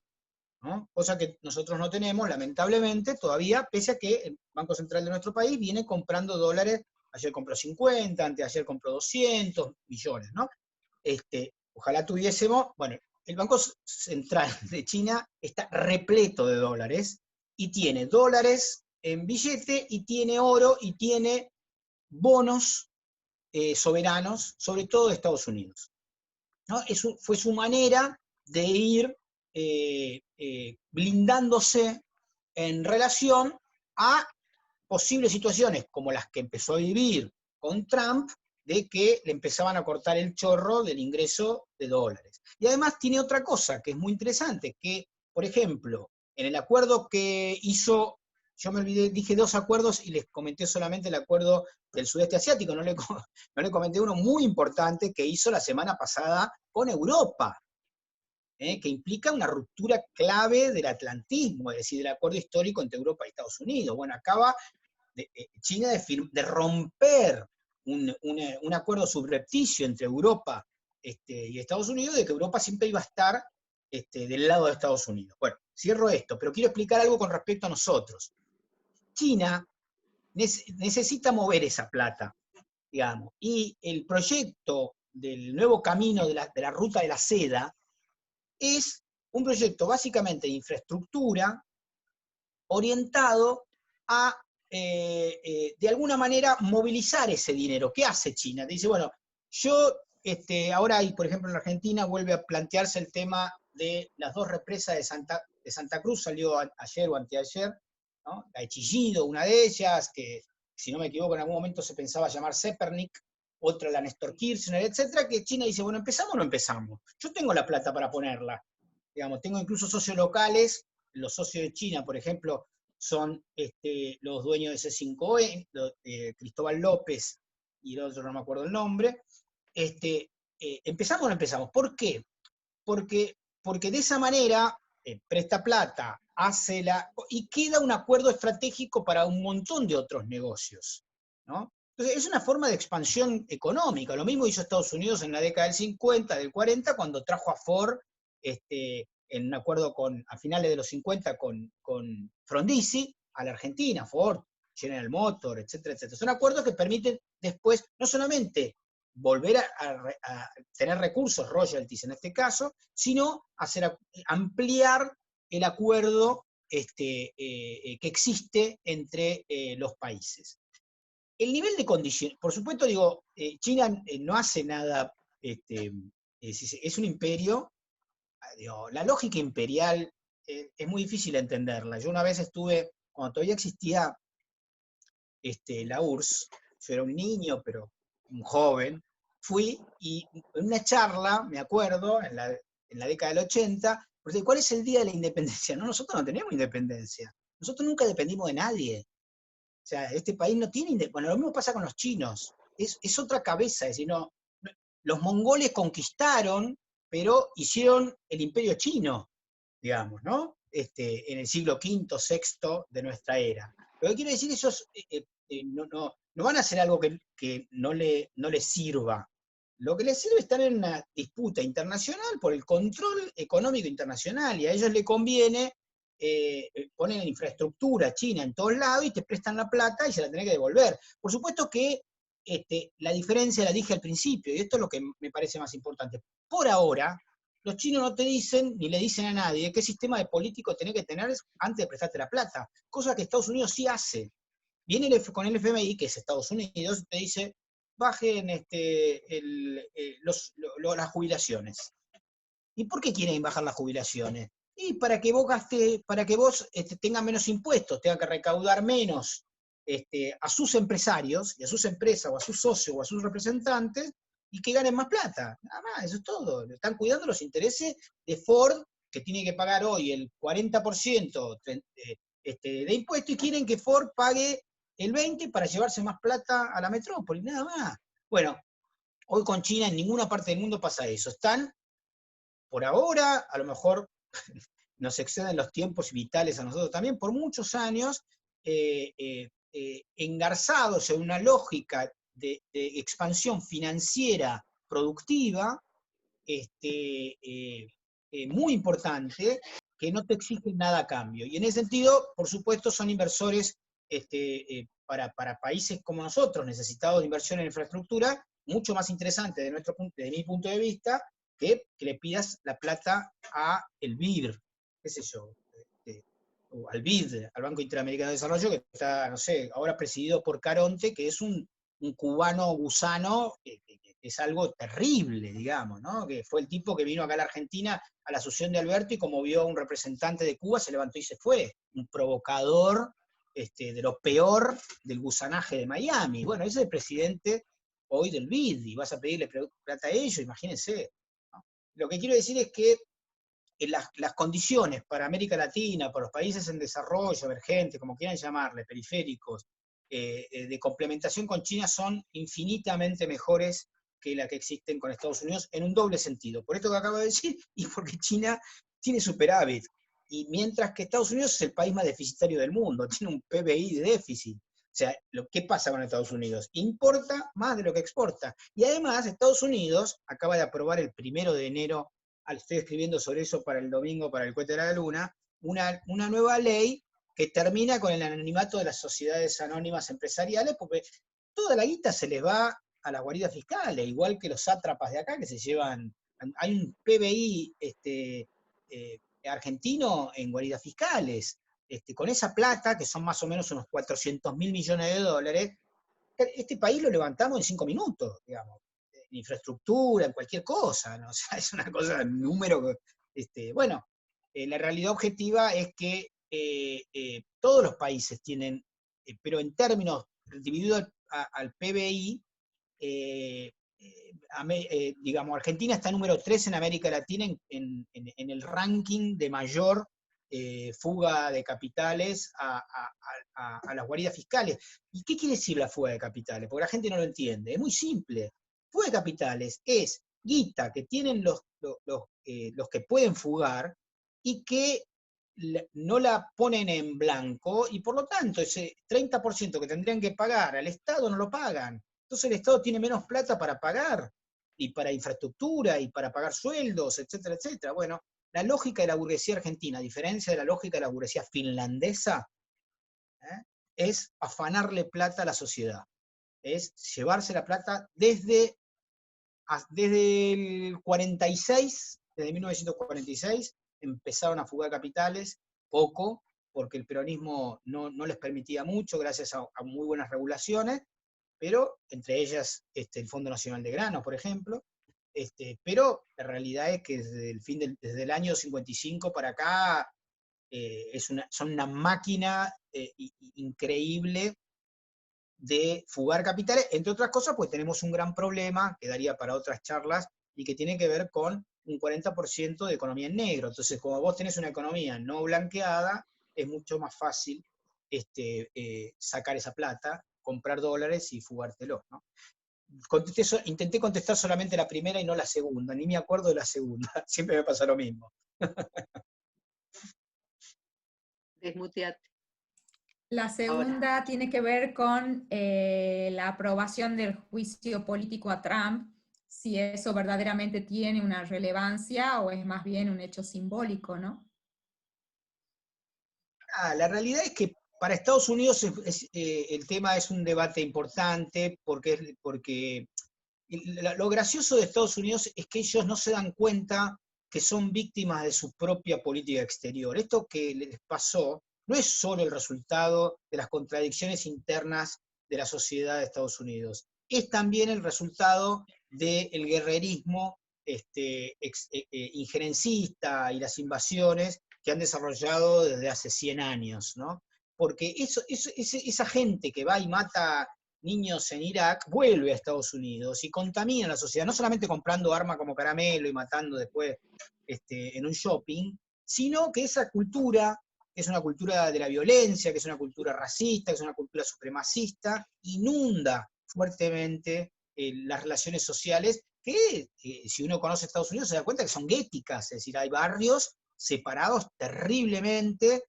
¿no? Cosa que nosotros no tenemos, lamentablemente, todavía, pese a que el Banco Central de nuestro país viene comprando dólares. Ayer compró 50, anteayer compró 200 millones, ¿no? Ojalá tuviésemos, bueno, el Banco Central de China está repleto de dólares, y tiene dólares en billete, y tiene oro, y tiene bonos soberanos, sobre todo de Estados Unidos, ¿no? Eso fue su manera de ir blindándose en relación a posibles situaciones como las que empezó a vivir con Trump, de que le empezaban a cortar el chorro del ingreso de dólares. Y además tiene otra cosa que es muy interesante, que, por ejemplo, en el acuerdo que hizo, yo me olvidé, dije dos acuerdos y les comenté solamente el acuerdo del sudeste asiático, no le comenté uno muy importante que hizo la semana pasada con Europa, que implica una ruptura clave del atlantismo, es decir, del acuerdo histórico entre Europa y Estados Unidos. Bueno, acaba China de romper un acuerdo subrepticio entre Europa y Estados Unidos, de que Europa siempre iba a estar del lado de Estados Unidos. Bueno, cierro esto, pero quiero explicar algo con respecto a nosotros. China necesita mover esa plata, digamos, y el proyecto del nuevo camino de la ruta de la seda es un proyecto básicamente de infraestructura orientado a, de alguna manera, movilizar ese dinero. ¿Qué hace China? Dice, bueno, yo, ahora hay, por ejemplo, en Argentina vuelve a plantearse el tema de las dos represas de Santa Cruz, salió ayer o anteayer, ¿no? La de Chillido, una de ellas, que si no me equivoco en algún momento se pensaba llamar Zepernik, otra la Néstor Kirchner, etcétera, que China dice, bueno, ¿empezamos o no empezamos? Yo tengo la plata para ponerla, digamos, tengo incluso socios locales. Los socios de China, por ejemplo, son los dueños de C5E, Cristóbal López y el otro no me acuerdo el nombre. ¿Empezamos o no empezamos? ¿Por qué? Porque de esa manera presta plata, y queda un acuerdo estratégico para un montón de otros negocios, ¿no? Entonces, es una forma de expansión económica. Lo mismo hizo Estados Unidos en la década del 50, del 40, cuando trajo a Ford en un acuerdo a finales de los 50 con Frondizi a la Argentina, Ford, General Motors, etcétera, etcétera. Son acuerdos que permiten después no solamente volver a tener recursos, royalties en este caso, sino ampliar el acuerdo que existe entre los países. El nivel de condiciones, por supuesto, digo, China no hace nada, es un imperio. Digo, la lógica imperial es muy difícil entenderla. Yo una vez estuve, cuando todavía existía la URSS, yo era un niño, pero un joven, fui y en una charla, me acuerdo, en la década del 80, porque ¿cuál es el día de la independencia? No, nosotros no tenemos independencia. Nosotros nunca dependimos de nadie. O sea, este país no tiene independencia. Bueno, lo mismo pasa con los chinos. Es otra cabeza, es decir, los mongoles conquistaron, pero hicieron el imperio chino, digamos, ¿no? En el siglo V, VI de nuestra era. Lo que quiero decir, ellos no van a hacer algo que no les sirva. Lo que les sirve es estar en una disputa internacional por el control económico internacional, y a ellos les conviene poner infraestructura china en todos lados y te prestan la plata y se la tenés que devolver. Por supuesto que la diferencia la dije al principio, y esto es lo que me parece más importante. Por ahora, los chinos no te dicen, ni le dicen a nadie, qué sistema de político tenés que tener antes de prestarte la plata, cosa que Estados Unidos sí hace. Viene con el FMI, que es Estados Unidos, y te dice, bajen las jubilaciones. ¿Y por qué quieren bajar las jubilaciones? Y para que vos tengas menos impuestos, tengan que recaudar menos a sus empresarios, y a sus empresas, o a sus socios, o a sus representantes, y que ganen más plata. Nada más, eso es todo. Están cuidando los intereses de Ford, que tiene que pagar hoy el 40% de impuestos, y quieren que Ford pague el 20% para llevarse más plata a la metrópoli, nada más. Bueno, hoy con China en ninguna parte del mundo pasa eso. Están, por ahora, a lo mejor nos exceden los tiempos vitales a nosotros también, por muchos años, engarzados en una lógica de expansión financiera productiva muy importante, que no te exigen nada a cambio. Y en ese sentido, por supuesto, son inversores para países como nosotros, necesitados de inversión en infraestructura, mucho más interesante desde mi punto de vista, que le pidas la plata a el BID, qué sé yo, o al BID, al Banco Interamericano de Desarrollo, que está, no sé, ahora presidido por Caronte, que es un cubano gusano, que es algo terrible, digamos, ¿no? Que fue el tipo que vino acá a la Argentina a la asunción de Alberto y como vio a un representante de Cuba, se levantó y se fue. Un provocador de lo peor del gusanaje de Miami. Bueno, ese es el presidente hoy del BID, y vas a pedirle plata a ellos, imagínense, ¿no? Lo que quiero decir es que las condiciones para América Latina, para los países en desarrollo, emergentes, como quieran llamarle, periféricos, de complementación con China son infinitamente mejores que la que existen con Estados Unidos en un doble sentido. Por esto que acabo de decir, y porque China tiene superávit. Y mientras que Estados Unidos es el país más deficitario del mundo, tiene un PBI de déficit. O sea, ¿qué pasa con Estados Unidos? Importa más de lo que exporta. Y además, Estados Unidos acaba de aprobar el 1 de enero, estoy escribiendo sobre eso para el domingo, para el cohete de la luna, una nueva ley que termina con el anonimato de las sociedades anónimas empresariales, porque toda la guita se les va a las guaridas fiscales, igual que los sátrapas de acá que se llevan. Hay un PBI argentino en guaridas fiscales. Con esa plata, que son más o menos unos 400.000 millones de dólares, este país lo levantamos en 5 minutos, digamos, en infraestructura, en cualquier cosa, ¿no? O sea, es una cosa, un número. Bueno, la realidad objetiva es que todos los países tienen, pero en términos dividido al PBI, digamos, Argentina está número 3 en América Latina en el ranking de mayor fuga de capitales a las guaridas fiscales. ¿Y qué quiere decir la fuga de capitales? Porque la gente no lo entiende. Es muy simple. Fuga de capitales es guita que tienen los que pueden fugar y que no la ponen en blanco, y por lo tanto ese 30% que tendrían que pagar al Estado no lo pagan. Entonces el Estado tiene menos plata para pagar, y para infraestructura, y para pagar sueldos, etcétera, etcétera. Bueno, la lógica de la burguesía argentina, a diferencia de la lógica de la burguesía finlandesa, es afanarle plata a la sociedad. Es llevarse la plata desde el 46, desde 1946, empezaron a fugar capitales, poco, porque el peronismo no les permitía mucho, gracias a muy buenas regulaciones, pero entre ellas el Fondo Nacional de Granos, por ejemplo. Pero la realidad es que desde el año 55 para acá son una máquina increíble de fugar capitales, entre otras cosas, pues tenemos un gran problema, que daría para otras charlas, y que tiene que ver con un 40% de economía en negro. Entonces, como vos tenés una economía no blanqueada, es mucho más fácil sacar esa plata, comprar dólares y fugártelo, ¿no? Intenté contestar solamente la primera y no la segunda, ni me acuerdo de la segunda, siempre me pasa lo mismo. Desmuteate. La segunda tiene que ver con la aprobación del juicio político a Trump, si eso verdaderamente tiene una relevancia o es más bien un hecho simbólico, ¿no? La realidad es que para Estados Unidos el tema es un debate importante, porque lo gracioso de Estados Unidos es que ellos no se dan cuenta que son víctimas de su propia política exterior. Esto que les pasó no es solo el resultado de las contradicciones internas de la sociedad de Estados Unidos, es también el resultado del guerrerismo injerencista y las invasiones que han desarrollado desde hace 100 años, ¿no? Porque esa gente que va y mata niños en Irak vuelve a Estados Unidos y contamina la sociedad, no solamente comprando armas como caramelo y matando después en un shopping, sino que esa cultura, que es una cultura de la violencia, que es una cultura racista, que es una cultura supremacista, inunda fuertemente las relaciones sociales que, si uno conoce Estados Unidos, se da cuenta que son guéticas, es decir, hay barrios separados terriblemente,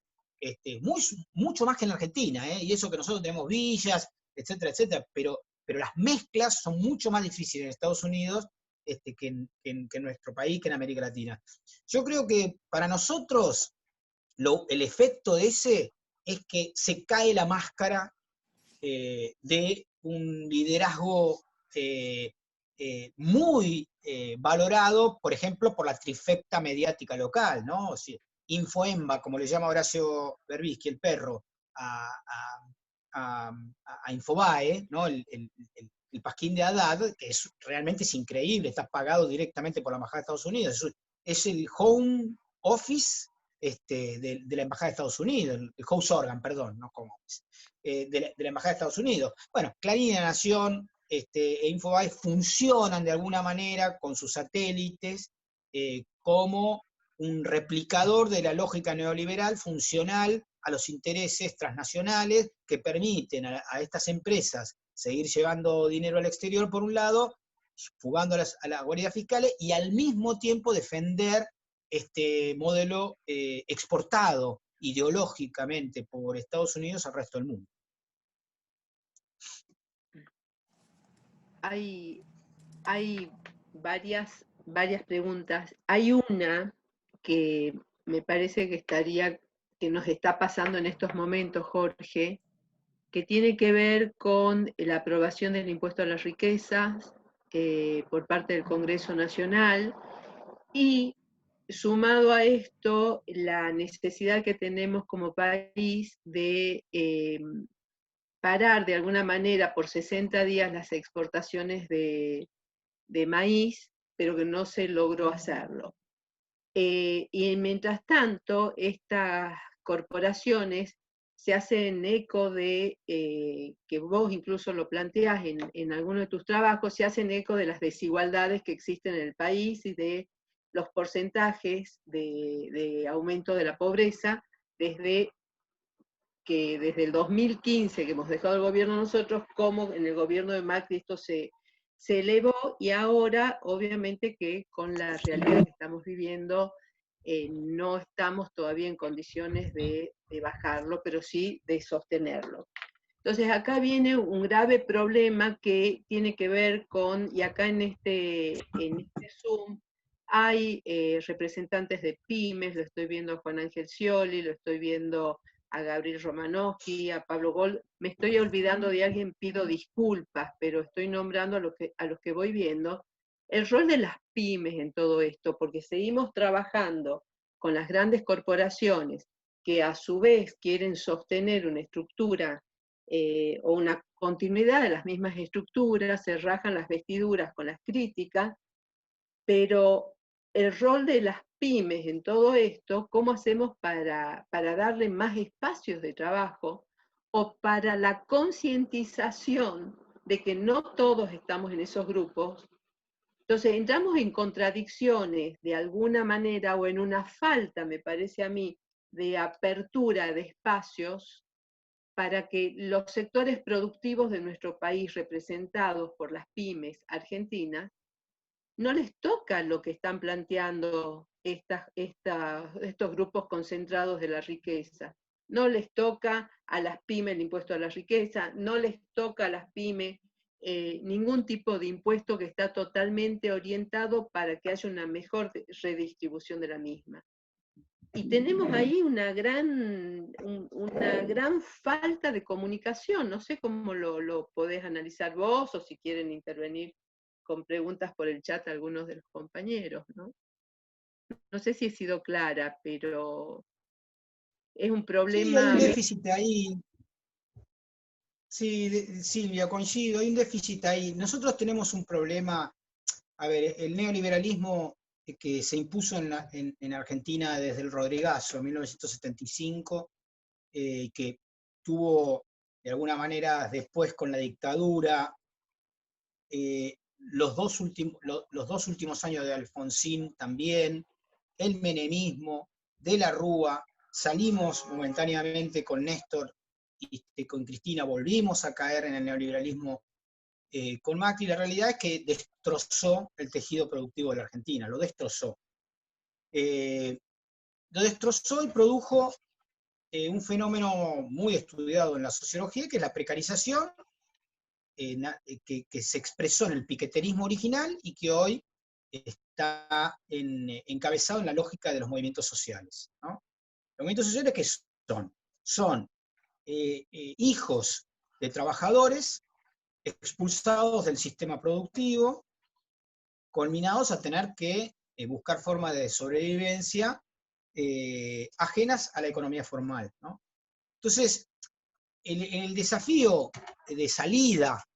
mucho más que en la Argentina, y eso que nosotros tenemos villas, etcétera, etcétera, pero las mezclas son mucho más difíciles en Estados Unidos que en nuestro país, que en América Latina. Yo creo que para nosotros el efecto de ese es que se cae la máscara de un liderazgo muy valorado, por ejemplo, por la trifecta mediática local, ¿no? O sea, Infoemba, como le llama Horacio Berbisky, el perro, a Infobae, ¿no? El pasquín de Haddad, que realmente es increíble, está pagado directamente por la Embajada de Estados Unidos, es el home office de la Embajada de Estados Unidos, el house organ, perdón, no como de la Embajada de Estados Unidos. Bueno, Clarín y La Nación e Infobae funcionan de alguna manera con sus satélites como un replicador de la lógica neoliberal funcional a los intereses transnacionales que permiten a estas empresas seguir llevando dinero al exterior por un lado, fugando a las guaridas fiscales y al mismo tiempo defender este modelo exportado ideológicamente por Estados Unidos al resto del mundo. Hay varias preguntas. Hay una que me parece que nos está pasando en estos momentos, Jorge, que tiene que ver con la aprobación del impuesto a las riquezas por parte del Congreso Nacional y sumado a esto la necesidad que tenemos como país de parar de alguna manera por 60 días las exportaciones de maíz, pero que no se logró hacerlo. Y mientras tanto, estas corporaciones se hacen eco de, que vos incluso lo planteás en alguno de tus trabajos, se hacen eco de las desigualdades que existen en el país y de los porcentajes de aumento de la pobreza desde el 2015 que hemos dejado el gobierno nosotros, como en el gobierno de Macri esto se elevó, y ahora obviamente que con la realidad que estamos viviendo no estamos todavía en condiciones de bajarlo, pero sí de sostenerlo. Entonces acá viene un grave problema que tiene que ver con, y acá en este Zoom hay representantes de pymes, lo estoy viendo a Juan Ángel Scioli, lo estoy viendo a Gabriel Romanowski, a Pablo Gol, me estoy olvidando de alguien, pido disculpas, pero estoy nombrando a los que voy viendo, el rol de las pymes en todo esto, porque seguimos trabajando con las grandes corporaciones que a su vez quieren sostener una estructura o una continuidad de las mismas estructuras, se rajan las vestiduras con las críticas, pero el rol de las pymes en todo esto, ¿cómo hacemos para darle más espacios de trabajo o para la concientización de que no todos estamos en esos grupos? Entonces entramos en contradicciones de alguna manera o en una falta, me parece a mí, de apertura de espacios para que los sectores productivos de nuestro país representados por las pymes argentinas no les toca lo que están planteando estos grupos concentrados de la riqueza. No les toca a las pymes el impuesto a la riqueza, no les toca a las pymes ningún tipo de impuesto que está totalmente orientado para que haya una mejor redistribución de la misma. Y tenemos ahí una gran falta de comunicación. No sé cómo lo podés analizar vos o si quieren intervenir con preguntas por el chat algunos de los compañeros, ¿no? No sé si he sido clara, pero es un problema. Sí, hay un déficit ahí. Sí, Silvia, coincido, hay un déficit ahí. Nosotros tenemos un problema, a ver, el neoliberalismo que se impuso en Argentina desde el Rodrigazo, en 1975, que tuvo, de alguna manera, después con la dictadura, los dos últimos años de Alfonsín también, el menemismo, de la Rúa, salimos momentáneamente con Néstor y con Cristina, volvimos a caer en el neoliberalismo con Macri. La realidad es que destrozó el tejido productivo de la Argentina, lo destrozó. Lo destrozó y produjo un fenómeno muy estudiado en la sociología, que es la precarización, que se expresó en el piqueterismo original y que hoy está encabezado en la lógica de los movimientos sociales, ¿no? Los movimientos sociales, ¿qué son? Son hijos de trabajadores expulsados del sistema productivo, culminados a tener que buscar formas de sobrevivencia ajenas a la economía formal, ¿no? Entonces, el desafío de salida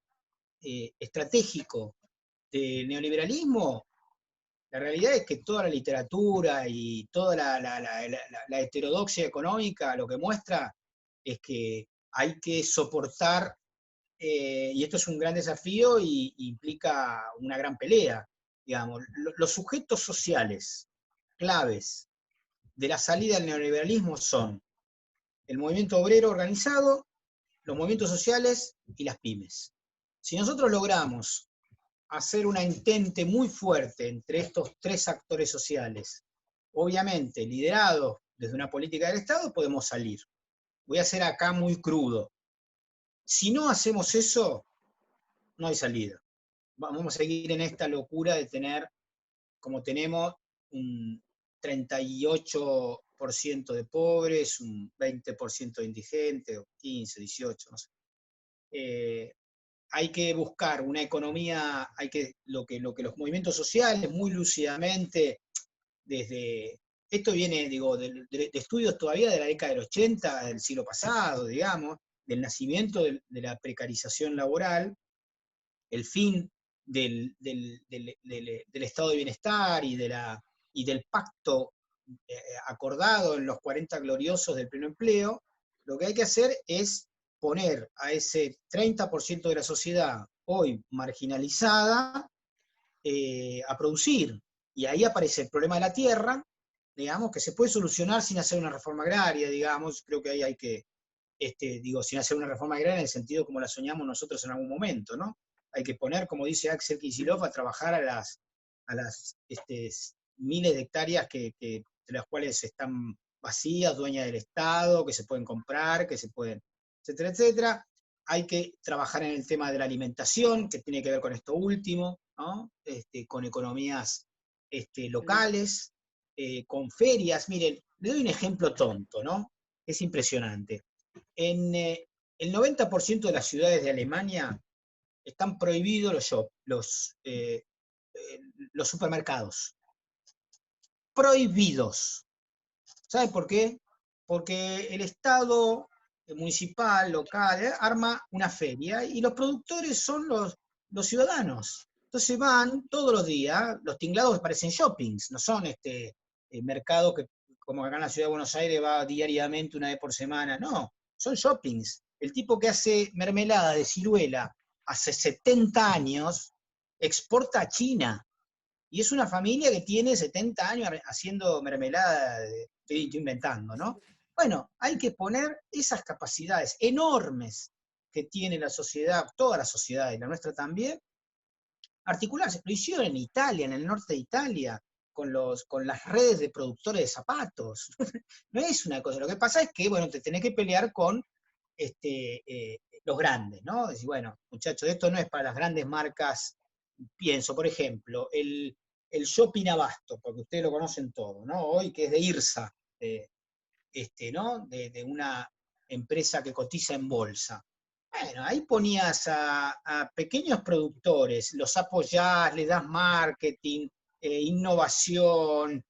estratégico del neoliberalismo, la realidad es que toda la literatura y toda la heterodoxia económica lo que muestra es que hay que soportar, y esto es un gran desafío y implica una gran pelea, digamos, los sujetos sociales claves de la salida del neoliberalismo son el movimiento obrero organizado, los movimientos sociales y las pymes. Si nosotros logramos hacer una entente muy fuerte entre estos tres actores sociales, obviamente liderados desde una política del Estado, podemos salir. Voy a ser acá muy crudo. Si no hacemos eso, no hay salida. Vamos a seguir en esta locura de tener, como tenemos, un 38% de pobres, un 20% de indigentes, o 15, 18, no sé. Hay que buscar una economía, lo que los movimientos sociales, muy lúcidamente, desde, esto viene, digo, de estudios todavía de la década del 80, del siglo pasado, digamos, del nacimiento de la precarización laboral, el fin del estado de bienestar y del pacto acordado en los 40 gloriosos del pleno empleo. Lo que hay que hacer es poner a ese 30% de la sociedad hoy marginalizada a producir. Y ahí aparece el problema de la tierra, digamos, que se puede solucionar sin hacer una reforma agraria, digamos. Creo que ahí hay que, sin hacer una reforma agraria en el sentido como la soñamos nosotros en algún momento, ¿no? Hay que poner, como dice Axel Kicillof, a trabajar a las miles de hectáreas de las cuales están vacías, dueñas del Estado, que se pueden comprar, que se pueden, etcétera, etcétera. Hay que trabajar en el tema de la alimentación, que tiene que ver con esto último, ¿no? Con economías locales, con ferias. Miren, le doy un ejemplo tonto, ¿no? Es impresionante. En el 90% de las ciudades de Alemania están prohibidos los supermercados. Prohibidos. ¿Sabe por qué? Porque el Estado municipal, local, arma una feria y los productores son los ciudadanos. Entonces van todos los días, los tinglados parecen shoppings, no son mercados que, como acá en la ciudad de Buenos Aires, va diariamente una vez por semana, no, son shoppings. El tipo que hace mermelada de ciruela hace 70 años exporta a China. Y es una familia que tiene 70 años haciendo mermelada, estoy inventando, ¿no? Bueno, hay que poner esas capacidades enormes que tiene la sociedad, toda la sociedad, y la nuestra también, articularse. Lo hicieron en Italia, en el norte de Italia, con las redes de productores de zapatos. No es una cosa. Lo que pasa es que, bueno, te tenés que pelear con los grandes, ¿no? Decir, bueno, muchachos, esto no es para las grandes marcas. Pienso, por ejemplo, el Shopping Abasto, porque ustedes lo conocen todo, ¿no? Hoy que es de IRSA, ¿no? De una empresa que cotiza en bolsa. Bueno, ahí ponías a pequeños productores, los apoyás, les das marketing, innovación,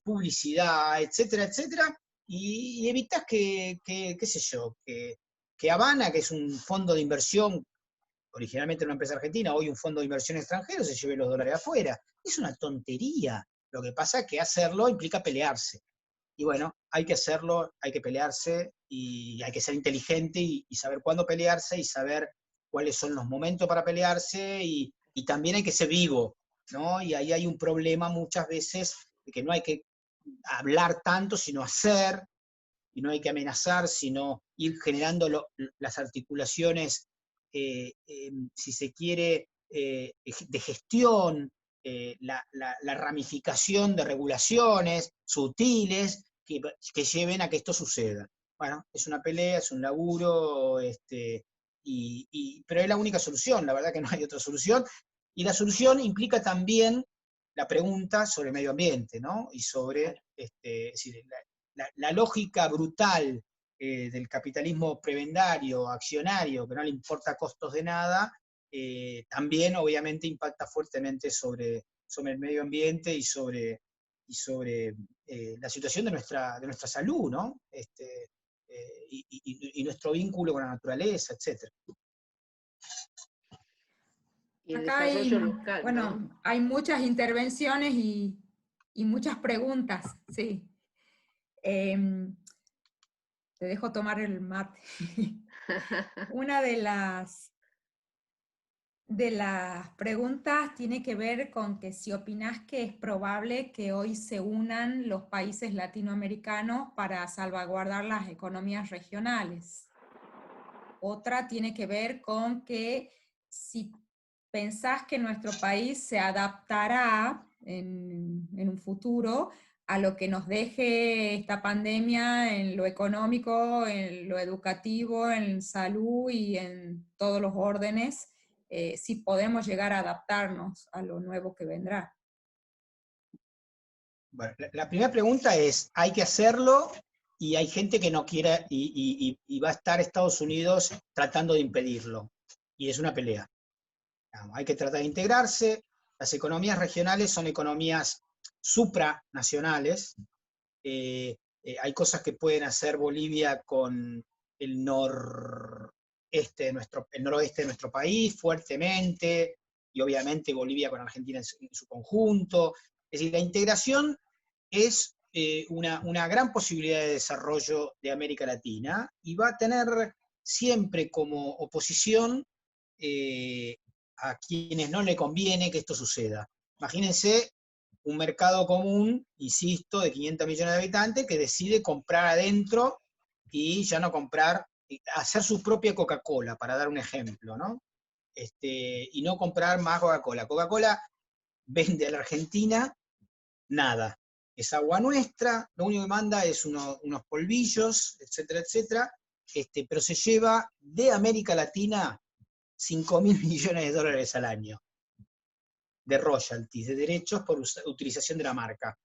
publicidad, etcétera, etcétera, y evitás qué sé yo, que Habana, que es un fondo de inversión, originalmente una empresa argentina, hoy un fondo de inversión extranjero, se lleve los dólares afuera. Es una tontería. Lo que pasa es que hacerlo implica pelearse. Y bueno, hay que hacerlo, hay que pelearse, y hay que ser inteligente y saber cuándo pelearse, y saber cuáles son los momentos para pelearse, y también hay que ser vivo, ¿no? Y ahí hay un problema muchas veces, de que no hay que hablar tanto, sino hacer, y no hay que amenazar, sino ir generando las articulaciones, si se quiere, de gestión, la ramificación de regulaciones sutiles que lleven a que esto suceda. Bueno, es una pelea, es un laburo, pero es la única solución, la verdad que no hay otra solución, y la solución implica también la pregunta sobre el medio ambiente, ¿no? Y sobre, es decir, la lógica brutal del capitalismo prebendario, accionario, que no le importa costos de nada, también obviamente impacta fuertemente sobre el medio ambiente y sobre la situación de nuestra salud, ¿no? Y nuestro vínculo con la naturaleza, etc. Y el Acá hay, desarrollo local, bueno, ¿no? hay muchas intervenciones y muchas preguntas, sí. Te dejo tomar el mate. Una de las preguntas tiene que ver con que si opinás que es probable que hoy se unan los países latinoamericanos para salvaguardar las economías regionales. Otra tiene que ver con que si pensás que nuestro país se adaptará en un futuro a lo que nos deje esta pandemia en lo económico, en lo educativo, en salud y en todos los órdenes, si podemos llegar a adaptarnos a lo nuevo que vendrá. Bueno, la primera pregunta es, ¿hay que hacerlo? Y hay gente que no quiere, y va a estar Estados Unidos tratando de impedirlo. Y es una pelea. Hay que tratar de integrarse. Las economías regionales son economías supranacionales. Hay cosas que pueden hacer Bolivia con el noroeste de nuestro país fuertemente, y obviamente Bolivia con Argentina en su conjunto. Es decir, la integración es una gran posibilidad de desarrollo de América Latina, y va a tener siempre como oposición a quienes no le conviene que esto suceda. Imagínense un mercado común, insisto, de 500 millones de habitantes, que decide comprar adentro y ya no comprar, hacer su propia Coca-Cola, para dar un ejemplo, ¿no? Y no comprar más Coca-Cola. Coca-Cola vende a la Argentina nada. Es agua nuestra, lo único que manda es unos polvillos, etcétera, etcétera, pero se lleva de América Latina 5.000 millones de dólares al año de royalties, de derechos por utilización de la marca.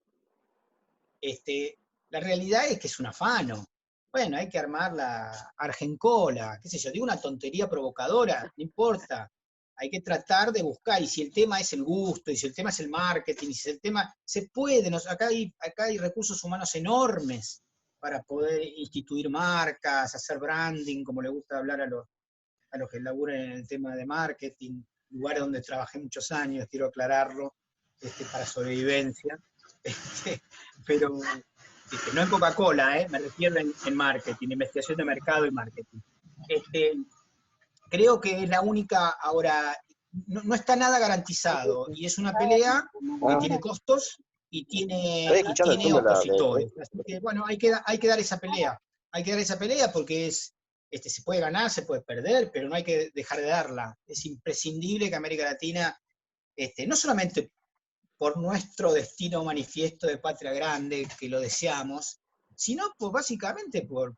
La realidad es que es un afano. Bueno, hay que armar la Argencola, qué sé yo, digo una tontería provocadora, no importa. Hay que tratar de buscar, y si el tema es el gusto, y si el tema es el marketing, y si el tema, se puede, acá hay recursos humanos enormes para poder instituir marcas, hacer branding, como le gusta hablar a los que laburan en el tema de marketing, lugares donde trabajé muchos años, quiero aclararlo, para sobrevivencia, pero no en Coca-Cola, me refiero en marketing, investigación de mercado y marketing. Creo que es la única, ahora, no está nada garantizado, y es una pelea que tiene costos y tiene opositores. Así que, bueno, hay que dar esa pelea. Hay que dar esa pelea porque se puede ganar, se puede perder, pero no hay que dejar de darla. Es imprescindible que América Latina, no solamente por nuestro destino manifiesto de patria grande, que lo deseamos, sino básicamente por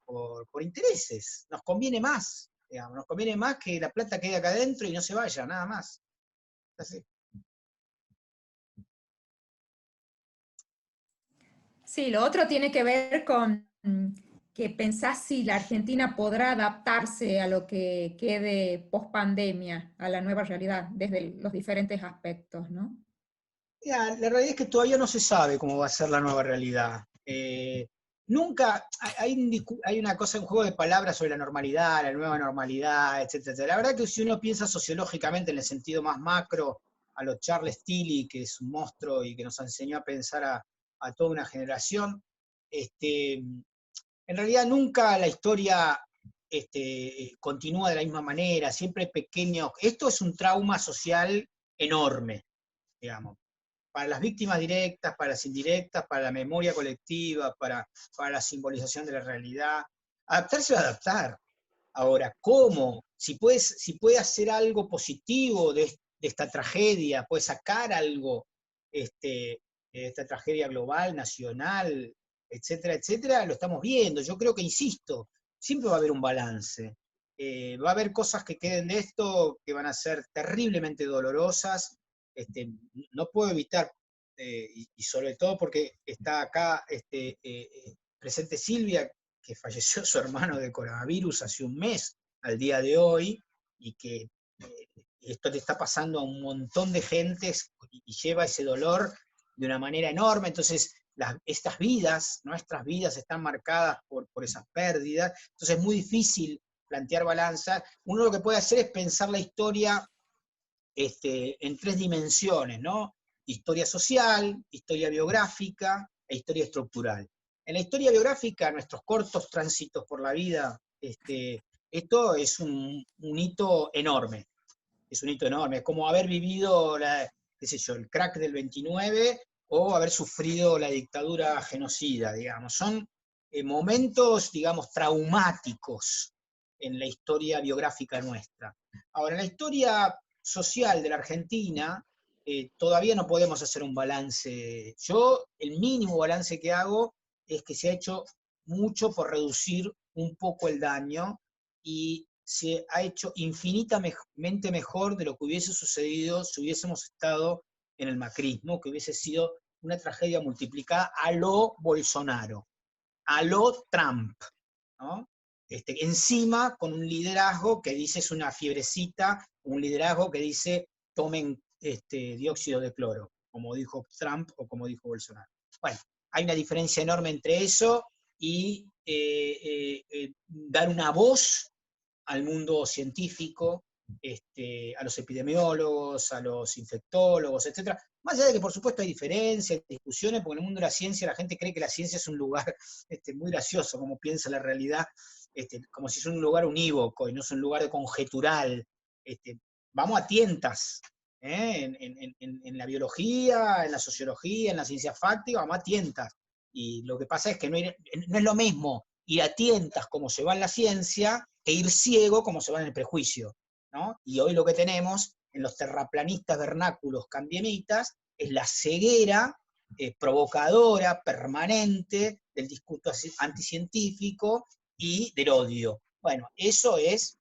intereses. Nos conviene más, digamos, nos conviene más que la plata quede acá adentro y no se vaya, nada más. Así. Sí, lo otro tiene que ver con que pensás si la Argentina podrá adaptarse a lo que quede post pandemia, a la nueva realidad, desde los diferentes aspectos, ¿no? La realidad es que todavía no se sabe cómo va a ser la nueva realidad. nunca, hay una cosa, un juego de palabras sobre la normalidad, la nueva normalidad, etcétera. La verdad que si uno piensa sociológicamente en el sentido más macro, a lo Charles Tilly, que es un monstruo y que nos enseñó a pensar a toda una generación, en realidad nunca la historia continúa de la misma manera, siempre hay pequeños. Esto es un trauma social enorme, digamos, para las víctimas directas, para las indirectas, para la memoria colectiva, para la simbolización de la realidad. Adaptarse va a adaptar. Ahora, ¿cómo? Si puede hacer algo positivo de esta tragedia, puede sacar algo de esta tragedia global, nacional, etcétera, etcétera, lo estamos viendo. Yo creo que, insisto, siempre va a haber un balance. Va a haber cosas que queden de esto que van a ser terriblemente dolorosas. No puedo evitar, y sobre todo porque está acá presente Silvia, que falleció su hermano de coronavirus hace un mes al día de hoy, y que esto le está pasando a un montón de gentes y lleva ese dolor de una manera enorme. Entonces, estas vidas, nuestras vidas, están marcadas por esas pérdidas. Entonces es muy difícil plantear balanza. Uno lo que puede hacer es pensar la historia en tres dimensiones, ¿no? Historia social, historia biográfica e historia estructural. En la historia biográfica, nuestros cortos tránsitos por la vida, esto es un hito enorme. Es un hito enorme. Es como haber vivido qué sé yo, el crack del 29 o haber sufrido la dictadura genocida, digamos. Son momentos, digamos, traumáticos en la historia biográfica nuestra. Ahora, en la historia social de la Argentina, todavía no podemos hacer un balance. Yo, el mínimo balance que hago es que se ha hecho mucho por reducir un poco el daño y se ha hecho infinitamente mejor de lo que hubiese sucedido si hubiésemos estado en el macrismo, que hubiese sido una tragedia multiplicada a lo Bolsonaro, a lo Trump, ¿no? Encima con un liderazgo que dice es una fiebrecita, un liderazgo que dice tomen dióxido de cloro, como dijo Trump o como dijo Bolsonaro. Bueno, hay una diferencia enorme entre eso y dar una voz al mundo científico, a los epidemiólogos, a los infectólogos, etc. Más allá de que, por supuesto, hay diferencias, discusiones, porque en el mundo de la ciencia la gente cree que la ciencia es un lugar muy gracioso, como piensa la realidad, como si es un lugar unívoco y no es un lugar conjetural. Vamos a tientas, en la biología, en la sociología, en la ciencia fáctica, vamos a tientas. Y lo que pasa es que no es lo mismo ir a tientas como se va en la ciencia que ir ciego como se va en el prejuicio, ¿no? Y hoy lo que tenemos en los terraplanistas vernáculos cambiemitas es la ceguera provocadora, permanente, del discurso anticientífico y del odio. Bueno, eso es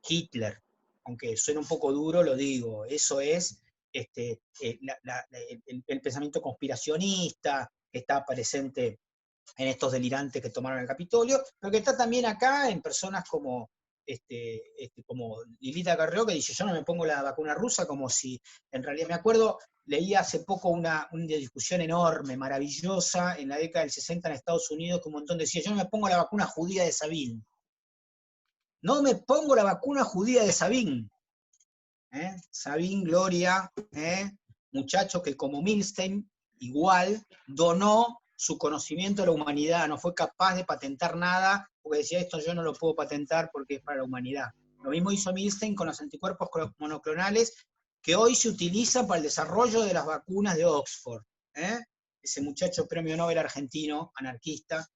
Hitler, aunque suene un poco duro, lo digo, eso es el pensamiento conspiracionista que está presente en estos delirantes que tomaron el Capitolio, pero que está también acá en personas como, como Lilita Carrió, que dice, yo no me pongo la vacuna rusa, como si, en realidad, me acuerdo, leí hace poco una discusión enorme, maravillosa, en la década del 60 en Estados Unidos, que un montón decía, yo no me pongo la vacuna judía de Sabin. No me pongo la vacuna judía de Sabin. Sabin, Gloria, muchacho que como Milstein, igual, donó su conocimiento a la humanidad, no fue capaz de patentar nada, porque decía, esto yo no lo puedo patentar porque es para la humanidad. Lo mismo hizo Milstein con los anticuerpos monoclonales, que hoy se utilizan para el desarrollo de las vacunas de Oxford. Ese muchacho premio Nobel argentino, anarquista,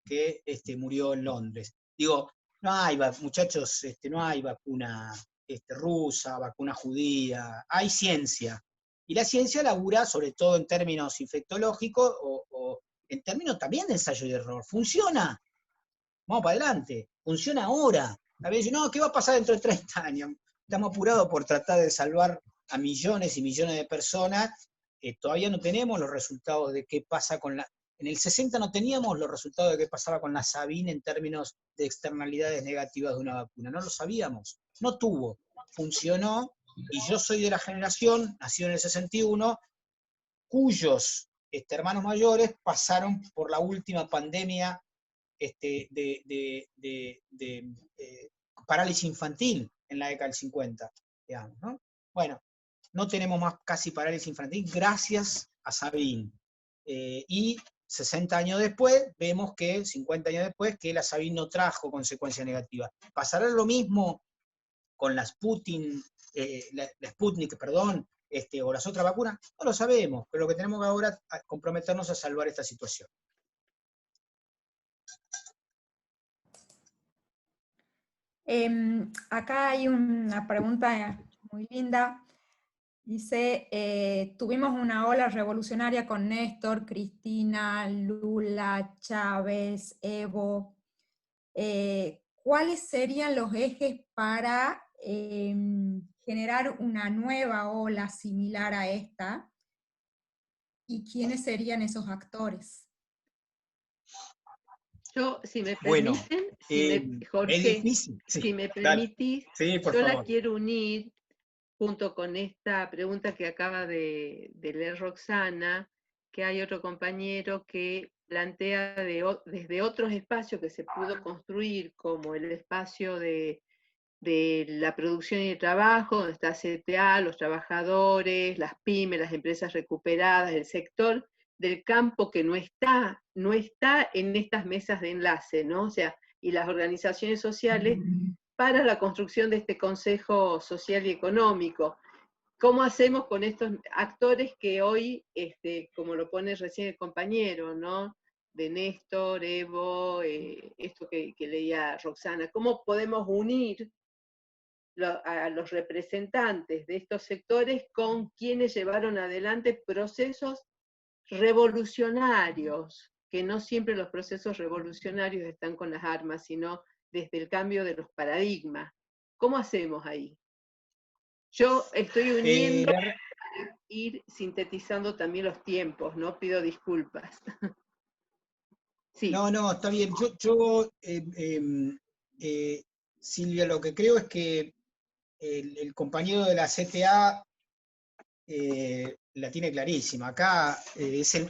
que murió en Londres. Digo, no hay, muchachos, no hay vacuna rusa, vacuna judía, hay ciencia. Y la ciencia labura, sobre todo en términos infectológicos, o en términos también de ensayo y error. ¿Funciona? Vamos para adelante. Funciona ahora. A veces, no, ¿qué va a pasar dentro de 30 años? Estamos apurados por tratar de salvar a millones y millones de personas. Todavía no tenemos los resultados de qué pasa con la... En el 60 no teníamos los resultados de qué pasaba con la Sabin en términos de externalidades negativas de una vacuna. No lo sabíamos. No tuvo. Funcionó. Y yo soy de la generación, nacido en el 61, cuyos hermanos mayores pasaron por la última pandemia parálisis infantil en la década del 50, digamos, ¿no? Bueno, no tenemos más casi parálisis infantil gracias a Sabin. Y 60 años después, vemos que, 50 años después, que la Sabin no trajo consecuencias negativas. ¿Pasará lo mismo con la Sputnik, perdón, o las otras vacunas? No lo sabemos, pero lo que tenemos que ahora es comprometernos a salvar esta situación. Acá hay una pregunta muy linda. Dice, tuvimos una ola revolucionaria con Néstor, Cristina, Lula, Chávez, Evo. ¿Cuáles serían los ejes para generar una nueva ola similar a esta? ¿Y quiénes serían esos actores? Yo, si me Bueno, permiten, Jorge, es difícil. Sí, si me dale. permitís, Sí, por yo favor. la quiero unir junto con esta pregunta que acaba de leer Roxana, que hay otro compañero que plantea desde otros espacios que se pudo construir, como el espacio de la producción y el trabajo, donde está CTA, los trabajadores, las pymes, las empresas recuperadas, el sector del campo que no está en estas mesas de enlace, ¿no? O sea, y las organizaciones sociales para la construcción de este Consejo Social y Económico. ¿Cómo hacemos con estos actores que hoy, como lo pone recién el compañero, ¿no? De Néstor, Evo, esto que leía Roxana, ¿cómo podemos unir a los representantes de estos sectores con quienes llevaron adelante procesos revolucionarios, que no siempre los procesos revolucionarios están con las armas, sino desde el cambio de los paradigmas? ¿Cómo hacemos ahí? Yo estoy uniendo, ir sintetizando también los tiempos, ¿no? Pido disculpas. Sí. No, está bien. Silvia, lo que creo es que el compañero de la CTA la tiene clarísima. Acá,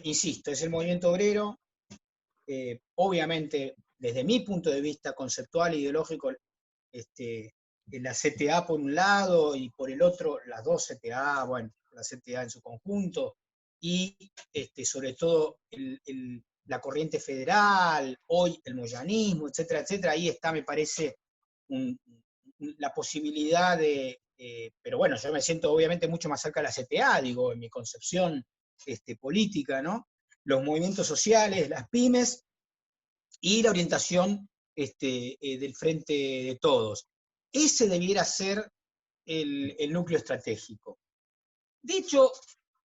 insisto, es el movimiento obrero. Obviamente, desde mi punto de vista conceptual e ideológico, la CTA por un lado y por el otro las dos CTA, bueno, la CTA en su conjunto, y sobre todo la corriente federal, hoy el moyanismo, etcétera, etcétera. Ahí está, me parece, la posibilidad de, pero bueno, yo me siento obviamente mucho más cerca de la CTA, digo, en mi concepción política, ¿no? Los movimientos sociales, las pymes y la orientación del frente de todos. Ese debiera ser el núcleo estratégico. De hecho,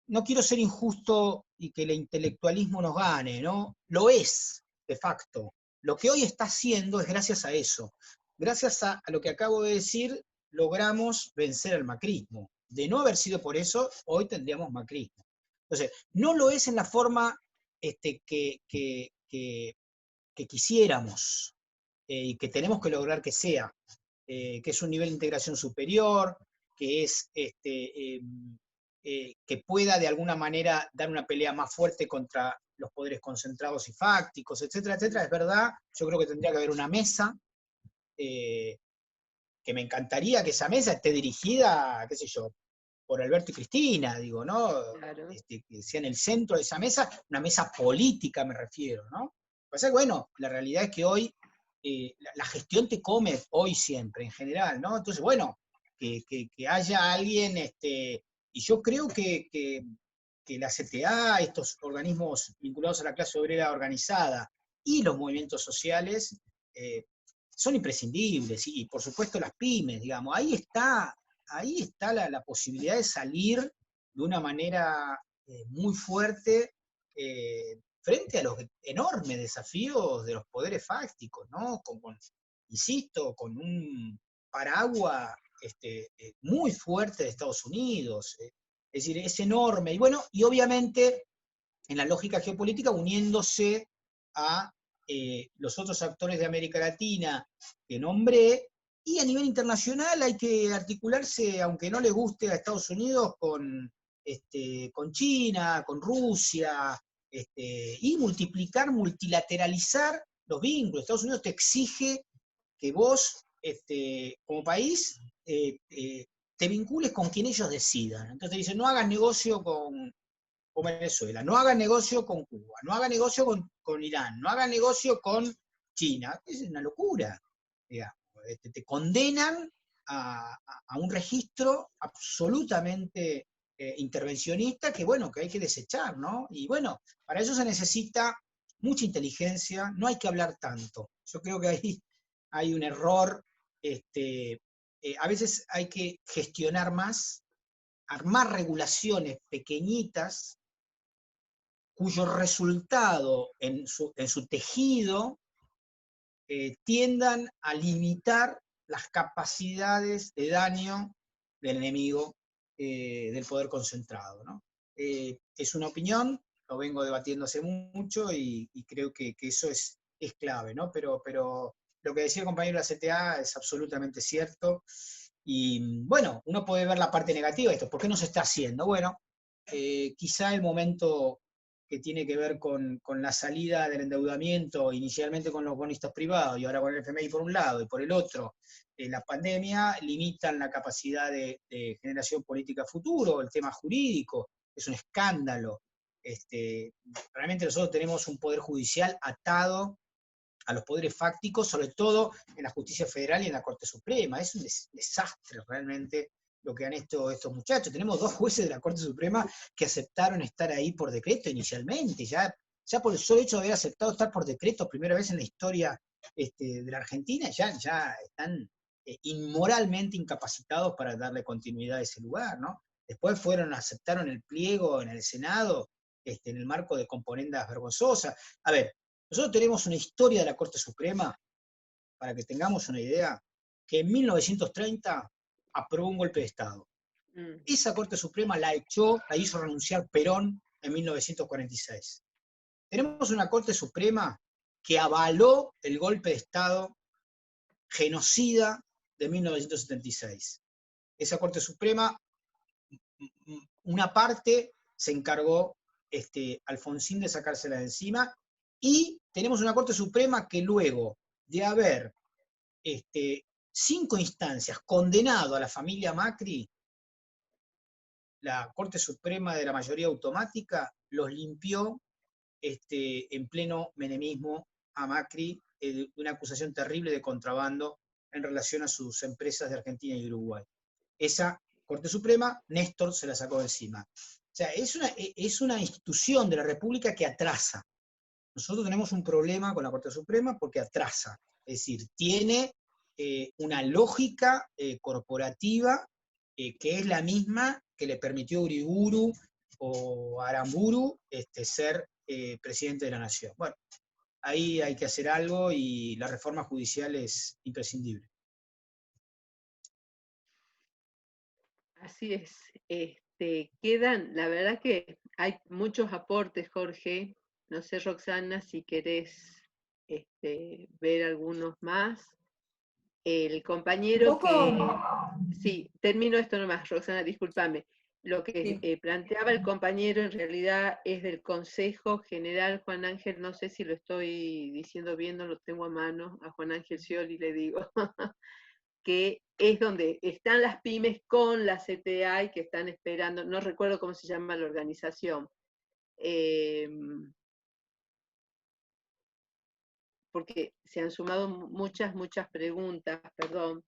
no quiero ser injusto y que el intelectualismo nos gane, ¿no? Lo es, de facto. Lo que hoy está haciendo es gracias a eso. Gracias a lo que acabo de decir, logramos vencer al macrismo. De no haber sido por eso, hoy tendríamos macrismo. Entonces, no lo es en la forma que quisiéramos y que tenemos que lograr que sea, que es un nivel de integración superior, que es que pueda de alguna manera dar una pelea más fuerte contra los poderes concentrados y fácticos, etcétera, etcétera. Es verdad, yo creo que tendría que haber una mesa, que me encantaría que esa mesa esté dirigida, qué sé yo, por Alberto y Cristina, digo, ¿no? Claro. Que sea en el centro de esa mesa, una mesa política me refiero, ¿no? Pues bueno, la realidad es que hoy la gestión te come hoy siempre, en general, ¿no? Entonces, bueno, que haya alguien, y yo creo que la CTA, estos organismos vinculados a la clase obrera organizada y los movimientos sociales son imprescindibles, y por supuesto las pymes, digamos, ahí está la posibilidad de salir de una manera muy fuerte frente a los enormes desafíos de los poderes fácticos, ¿no? Insisto, con un paraguas muy fuerte de Estados Unidos. Es decir, es enorme. Y bueno, y obviamente en la lógica geopolítica uniéndose a los otros actores de América Latina que nombré, y a nivel internacional hay que articularse, aunque no le guste a Estados Unidos, con con China, con Rusia, y multilateralizar los vínculos. Estados Unidos te exige que vos, como país, te vincules con quien ellos decidan. Entonces te dicen, no hagas negocio con Venezuela, no hagas negocio con Cuba, no hagas negocio con Irán, no hagas negocio con China. Es una locura, digamos. Te condenan a un registro absolutamente intervencionista que, bueno, que hay que desechar, ¿no? Y bueno, para eso se necesita mucha inteligencia, no hay que hablar tanto. Yo creo que ahí hay un error, a veces hay que gestionar más, armar regulaciones pequeñitas, cuyo resultado en su tejido tiendan a limitar las capacidades de daño del enemigo del poder concentrado, ¿no? Es una opinión, lo vengo debatiendo hace mucho y creo que eso es clave, ¿no? Pero lo que decía el compañero de la CTA es absolutamente cierto. Y bueno, uno puede ver la parte negativa de esto. ¿Por qué no se está haciendo? Bueno, quizá el momento que tiene que ver con la salida del endeudamiento, inicialmente con los bonistas privados y ahora con el FMI por un lado y por el otro, la pandemia, limitan la capacidad de generación política futuro, el tema jurídico, es un escándalo. Realmente nosotros tenemos un poder judicial atado a los poderes fácticos, sobre todo en la justicia federal y en la Corte Suprema. Es un desastre realmente lo que han hecho estos muchachos. Tenemos 2 jueces de la Corte Suprema que aceptaron estar ahí por decreto inicialmente, ya por el solo hecho de haber aceptado estar por decreto, primera vez en la historia de la Argentina, ya están inmoralmente incapacitados para darle continuidad a ese lugar, ¿no? Después aceptaron el pliego en el Senado, en el marco de componendas vergonzosas. A ver, nosotros tenemos una historia de la Corte Suprema, para que tengamos una idea, que en 1930 aprobó un golpe de Estado. Esa Corte Suprema la hizo renunciar Perón en 1946. Tenemos una Corte Suprema que avaló el golpe de Estado genocida de 1976. Esa Corte Suprema, una parte se encargó Alfonsín de sacársela de encima, y tenemos una Corte Suprema que luego de haber 5 instancias condenado a la familia Macri, la Corte Suprema de la mayoría automática los limpió en pleno menemismo a Macri de una acusación terrible de contrabando en relación a sus empresas de Argentina y Uruguay. Esa Corte Suprema, Néstor se la sacó de encima. O sea, es una institución de la República que atrasa. Nosotros tenemos un problema con la Corte Suprema porque atrasa. Es decir, tiene una lógica corporativa que es la misma que le permitió a Uriburu o a Aramburu ser presidente de la nación. Bueno, ahí hay que hacer algo y la reforma judicial es imprescindible. Así es. La verdad que hay muchos aportes, Jorge. No sé, Roxana, si querés ver algunos más. El compañero sí, termino esto nomás, Roxana, discúlpame. Lo que planteaba el compañero en realidad es del Consejo General Juan Ángel, no sé si lo estoy diciendo bien, no lo tengo a mano, a Juan Ángel Scioli le digo, que es donde están las pymes con la CTA y que están esperando, no recuerdo cómo se llama la organización, porque se han sumado muchas preguntas, perdón,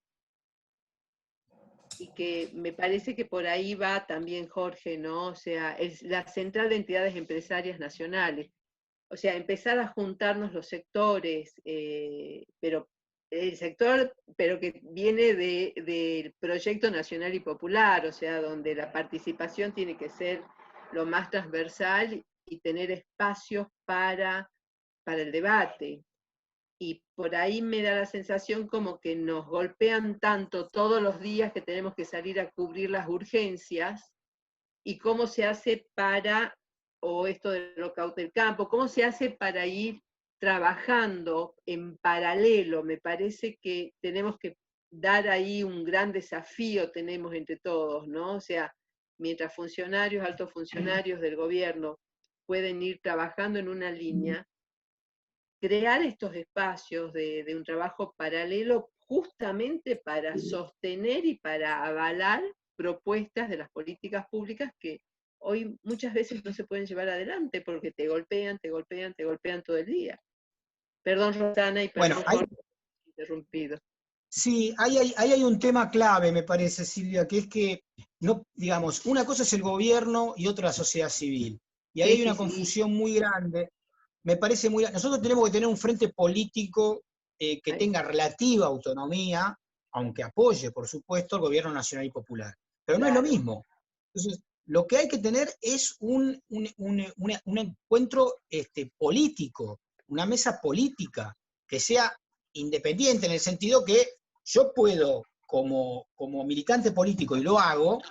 y que me parece que por ahí va también Jorge, ¿no? O sea, es la Central de Entidades Empresarias Nacionales. O sea, empezar a juntarnos los sectores, pero el sector, pero que viene del proyecto nacional y popular, o sea, donde la participación tiene que ser lo más transversal y tener espacios para el debate. Y por ahí me da la sensación como que nos golpean tanto todos los días que tenemos que salir a cubrir las urgencias, y cómo se hace para, o esto del lockout del campo, cómo se hace para ir trabajando en paralelo. Me parece que tenemos que dar ahí un gran desafío, tenemos entre todos, ¿no? O sea, mientras funcionarios, altos funcionarios del gobierno pueden ir trabajando en una línea, crear estos espacios de un trabajo paralelo justamente para sostener y para avalar propuestas de las políticas públicas que hoy muchas veces no se pueden llevar adelante porque te golpean todo el día. Perdón, Rosana, y Bueno, perdón, Jorge, interrumpido. sí, ahí hay un tema clave, me parece, Silvia, que es que, no, digamos, una cosa es el gobierno y otra la sociedad civil. Y ahí Sí, hay una sí, sí. confusión muy grande. Me parece muy... Nosotros tenemos que tener un frente político que Ahí, tenga relativa autonomía, aunque apoye, por supuesto, el gobierno nacional y popular. Pero no es lo claro. mismo. Entonces, lo que hay que tener es un encuentro político, una mesa política, que sea independiente en el sentido que yo puedo, como militante político, y lo hago,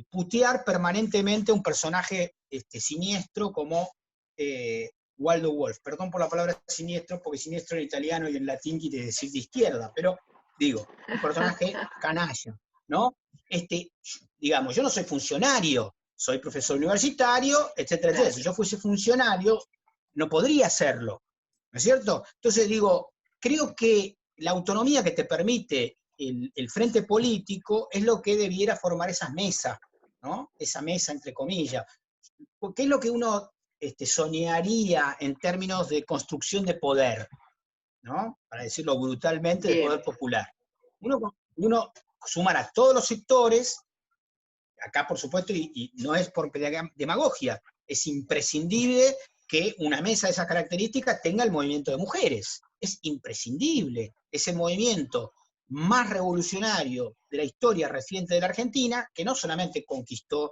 putear permanentemente a un personaje siniestro como Waldo Wolf. Perdón por la palabra siniestro, porque siniestro en italiano y en latín quiere decir de izquierda, pero digo, un personaje canalla, ¿no? Digamos, yo no soy funcionario, soy profesor universitario, etcétera, etcétera. Claro. Si yo fuese funcionario, no podría hacerlo, ¿no es cierto? Entonces digo, creo que la autonomía que te permite el frente político es lo que debiera formar esas mesas, ¿no? Esa mesa, entre comillas. ¿Qué es lo que uno soñaría en términos de construcción de poder, ¿no? Para decirlo brutalmente, de Bien. poder popular? Uno sumar a todos los sectores, acá por supuesto, y no es por demagogia, es imprescindible que una mesa de esas características tenga el movimiento de mujeres. Es imprescindible. Es el movimiento más revolucionario de la historia reciente de la Argentina, que no solamente conquistó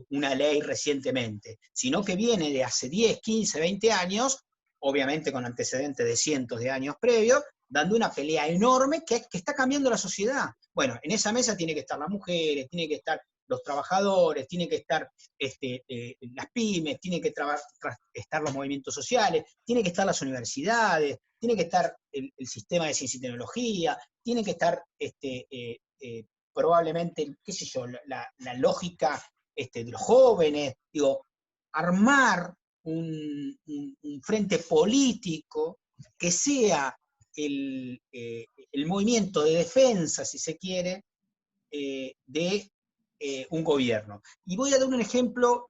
una ley recientemente, sino que viene de hace 10, 15, 20 años, obviamente con antecedentes de cientos de años previos, dando una pelea enorme que está cambiando la sociedad. Bueno, en esa mesa tiene que estar las mujeres, tiene que estar los trabajadores, tiene que estar las pymes, tiene que estar los movimientos sociales, tiene que estar las universidades, tiene que estar el sistema de ciencia y tecnología, tiene que estar probablemente, qué sé yo, la lógica de los jóvenes, digo, armar un frente político que sea el movimiento de defensa, si se quiere, de un gobierno. Y voy a dar un ejemplo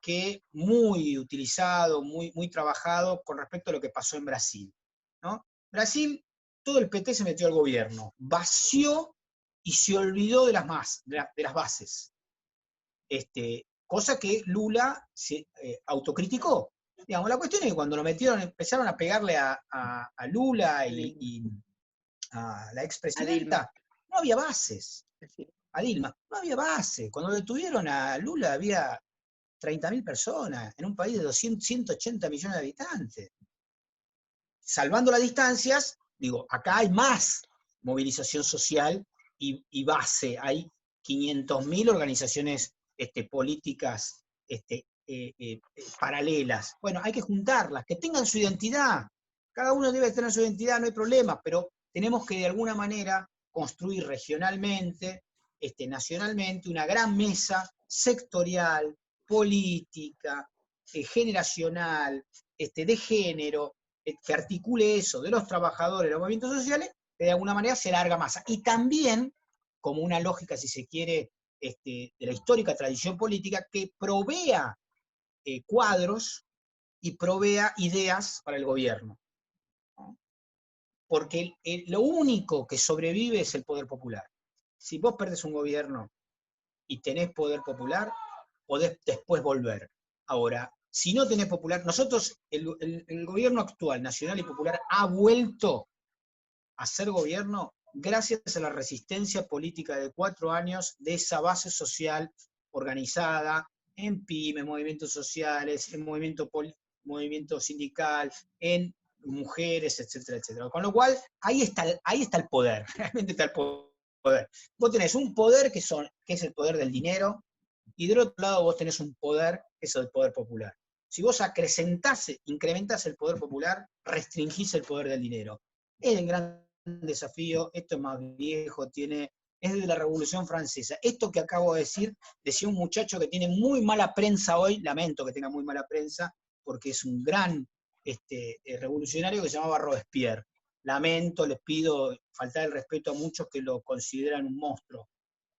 que muy utilizado, muy trabajado con respecto a lo que pasó en Brasil, ¿no? Brasil, todo el PT se metió al gobierno, vació y se olvidó de las bases. Cosa que Lula se autocriticó. Digamos, la cuestión es que cuando lo metieron, empezaron a pegarle a Lula y a la A Dilma. expresidenta, no había bases. A Dilma, no había base. Cuando detuvieron a Lula había 30.000 personas en un país de 180 millones de habitantes. Salvando las distancias, digo, acá hay más movilización social y base. Hay 500.000 organizaciones políticas paralelas. Bueno, hay que juntarlas, que tengan su identidad. Cada uno debe tener su identidad, no hay problema, pero tenemos que de alguna manera construir regionalmente, nacionalmente, una gran mesa sectorial, política, generacional, de género, que articule eso de los trabajadores, los movimientos sociales, que de alguna manera se larga masa. Y también, como una lógica, si se quiere, de la histórica tradición política, que provea cuadros y provea ideas para el gobierno, ¿no? Porque lo único que sobrevive es el poder popular. Si vos perdés un gobierno y tenés poder popular, podés después volver. Ahora, si no tenés popular, nosotros, el gobierno actual, nacional y popular, ha vuelto a ser gobierno gracias a la resistencia política de 4 años de esa base social organizada en PYME, movimientos sociales, en movimiento sindical, en mujeres, etcétera, etcétera. Con lo cual, ahí está el poder, realmente está el poder. Vos tenés un poder que es el poder del dinero, y del otro lado vos tenés un poder, que es el poder popular. Si vos incrementás el poder popular, restringís el poder del dinero. Es el gran desafío, esto es más viejo, tiene es desde la Revolución Francesa. Esto que acabo de decir, decía un muchacho que tiene muy mala prensa hoy, lamento que tenga muy mala prensa, porque es un gran revolucionario que se llamaba Robespierre. Lamento, les pido faltar el respeto a muchos que lo consideran un monstruo.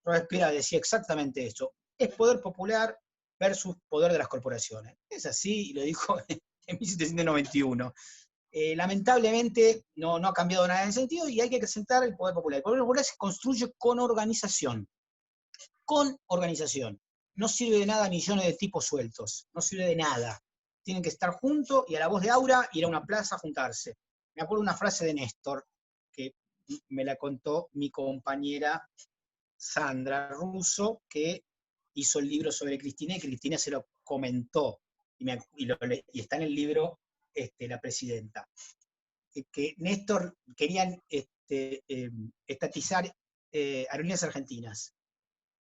Robespierre decía exactamente eso, es poder popular versus poder de las corporaciones. Es así, y lo dijo en 1791. Lamentablemente no ha cambiado nada en ese sentido y hay que acrecentar el poder popular. El poder popular se construye con organización. Con organización. No sirve de nada millones de tipos sueltos. No sirve de nada. Tienen que estar juntos y a la voz de Aura ir a una plaza a juntarse. Me acuerdo una frase de Néstor que me la contó mi compañera Sandra Russo, que hizo el libro sobre Cristina y Cristina se lo comentó. Y está en el libro La Presidenta. Que Néstor querían estatizar aerolíneas argentinas.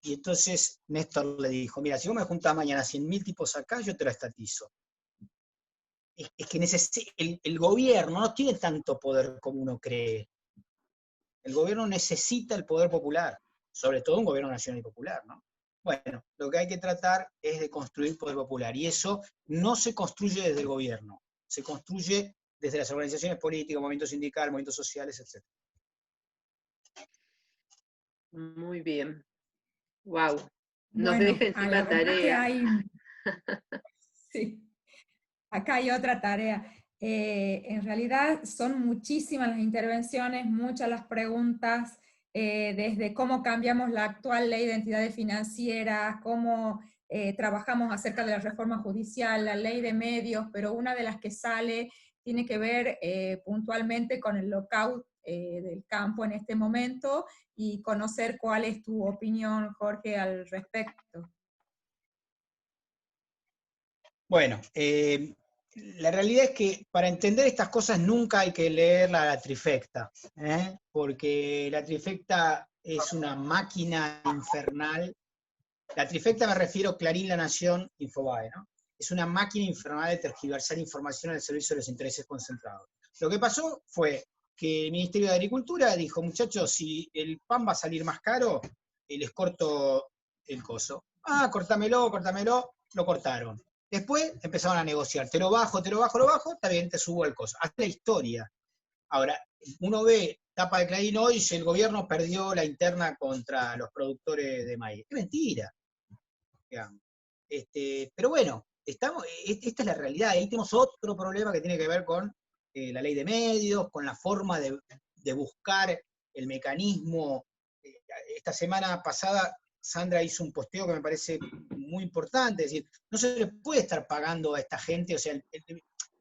Y entonces Néstor le dijo, mira, si vos me juntás mañana 100.000 tipos acá, yo te lo estatizo. Es que el gobierno no tiene tanto poder como uno cree. El gobierno necesita el poder popular, sobre todo un gobierno nacional y popular, ¿no? Bueno, lo que hay que tratar es de construir poder popular, y eso no se construye desde el gobierno, se construye desde las organizaciones políticas, movimientos sindicales, movimientos sociales, etc. Muy bien. Wow. Nos Bueno, deja la encima verdad que tarea. sí, acá hay otra tarea. En realidad son muchísimas las intervenciones, muchas las preguntas, desde cómo cambiamos la actual ley de entidades financieras, cómo trabajamos acerca de la reforma judicial, la ley de medios, pero una de las que sale tiene que ver puntualmente con el lockout del campo en este momento, y conocer cuál es tu opinión, Jorge, al respecto. Bueno, la realidad es que para entender estas cosas nunca hay que leer la trifecta, porque la trifecta es una máquina infernal. La trifecta me refiero a Clarín, La Nación, Infobae, ¿no? Es una máquina infernal de tergiversar información al servicio de los intereses concentrados. Lo que pasó fue que el Ministerio de Agricultura dijo, muchachos, si el pan va a salir más caro, les corto el coso. Ah, cortámelo, lo cortaron. Después empezaron a negociar, te lo bajo, está bien, te subo el coso. Hasta la historia. Ahora, uno ve tapa de Clarín hoy y el gobierno perdió la interna contra los productores de maíz. Es mentira. Digamos. Pero bueno, esta es la realidad. Ahí tenemos otro problema que tiene que ver con la ley de medios, con la forma de buscar el mecanismo. Esta semana pasada Sandra hizo un posteo que me parece muy importante, es decir, no se le puede estar pagando a esta gente, o sea,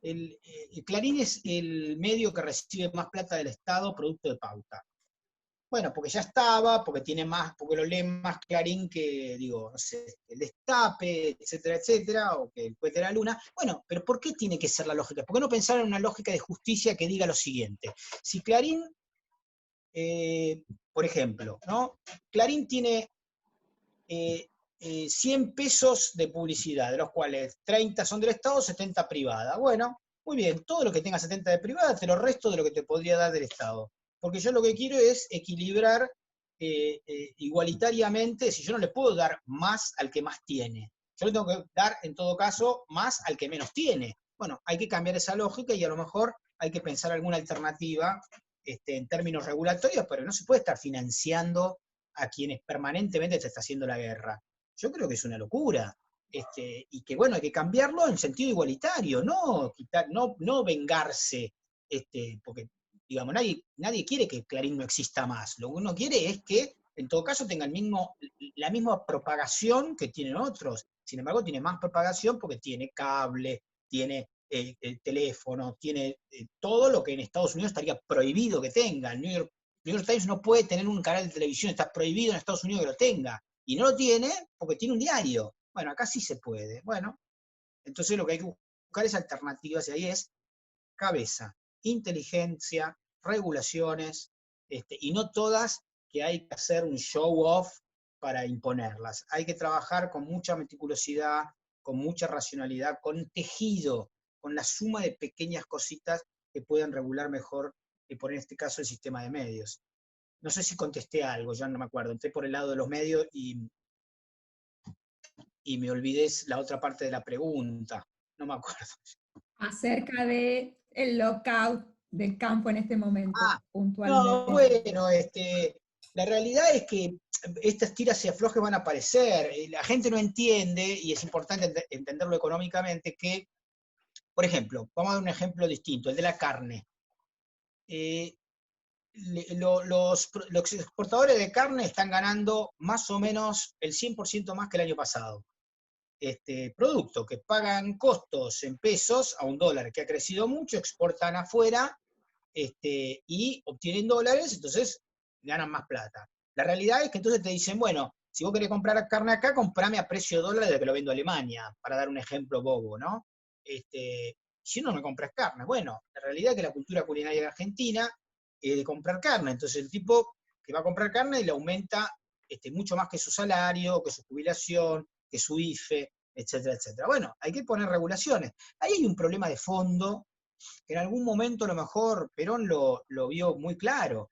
el Clarín es el medio que recibe más plata del Estado producto de pauta. Bueno, porque ya estaba, porque tiene más, porque lo lee más Clarín que, digo, no sé, el Destape, etcétera, etcétera, o que el Cohete de la Luna. Bueno, pero ¿por qué tiene que ser la lógica? ¿Por qué no pensar en una lógica de justicia que diga lo siguiente? Si Clarín, por ejemplo, ¿no? Clarín tiene 100 pesos de publicidad, de los cuales 30 son del Estado, 70 privada. Bueno, muy bien, todo lo que tenga 70 de privada te lo resto de lo que te podría dar del Estado. Porque yo lo que quiero es equilibrar igualitariamente, si yo no le puedo dar más al que más tiene. Yo le tengo que dar, en todo caso, más al que menos tiene. Bueno, hay que cambiar esa lógica y a lo mejor hay que pensar alguna alternativa en términos regulatorios, pero no se puede estar financiando a quienes permanentemente se está haciendo la guerra. Yo creo que es una locura. Y que bueno, hay que cambiarlo en sentido igualitario, no vengarse, porque digamos, nadie quiere que Clarín no exista más. Lo que uno quiere es que, en todo caso, tenga la misma propagación que tienen otros. Sin embargo, tiene más propagación porque tiene cable, tiene el teléfono, tiene todo lo que en Estados Unidos estaría prohibido que tenga. El New York Times no puede tener un canal de televisión, está prohibido en Estados Unidos que lo tenga. Y no lo tiene porque tiene un diario. Bueno, acá sí se puede. Bueno, entonces lo que hay que buscar es alternativas, y ahí es cabeza, inteligencia, regulaciones, y no todas que hay que hacer un show off para imponerlas. Hay que trabajar con mucha meticulosidad, con mucha racionalidad, con tejido, con la suma de pequeñas cositas que puedan regular mejor, por en este caso, el sistema de medios. no sé si contesté algo, ya no me acuerdo, entré por el lado de los medios y me olvidé la otra parte de la pregunta, no me acuerdo. Acerca de el lockout del campo en este momento, Ah, no, puntualmente. bueno, la realidad es que estas tiras y aflojes van a aparecer. La gente no entiende, y es importante entenderlo económicamente, que, por ejemplo, vamos a dar un ejemplo distinto, el de la carne. Eh, los exportadores de carne están ganando más o menos el 100% más que el año pasado. Producto que pagan costos en pesos a $1, que ha crecido mucho, exportan afuera y obtienen dólares, entonces ganan más plata. La realidad es que entonces te dicen, bueno, si vos querés comprar carne acá, comprame a precio de dólar de que lo vendo a Alemania, para dar un ejemplo bobo, ¿no? Si no compras carne, bueno, la realidad es que la cultura culinaria argentina es de comprar carne, entonces el tipo que va a comprar carne le aumenta mucho más que su salario, que su jubilación, que su IFE, etcétera, etcétera. Bueno, hay que poner regulaciones. Ahí hay un problema de fondo que en algún momento a lo mejor Perón lo vio muy claro.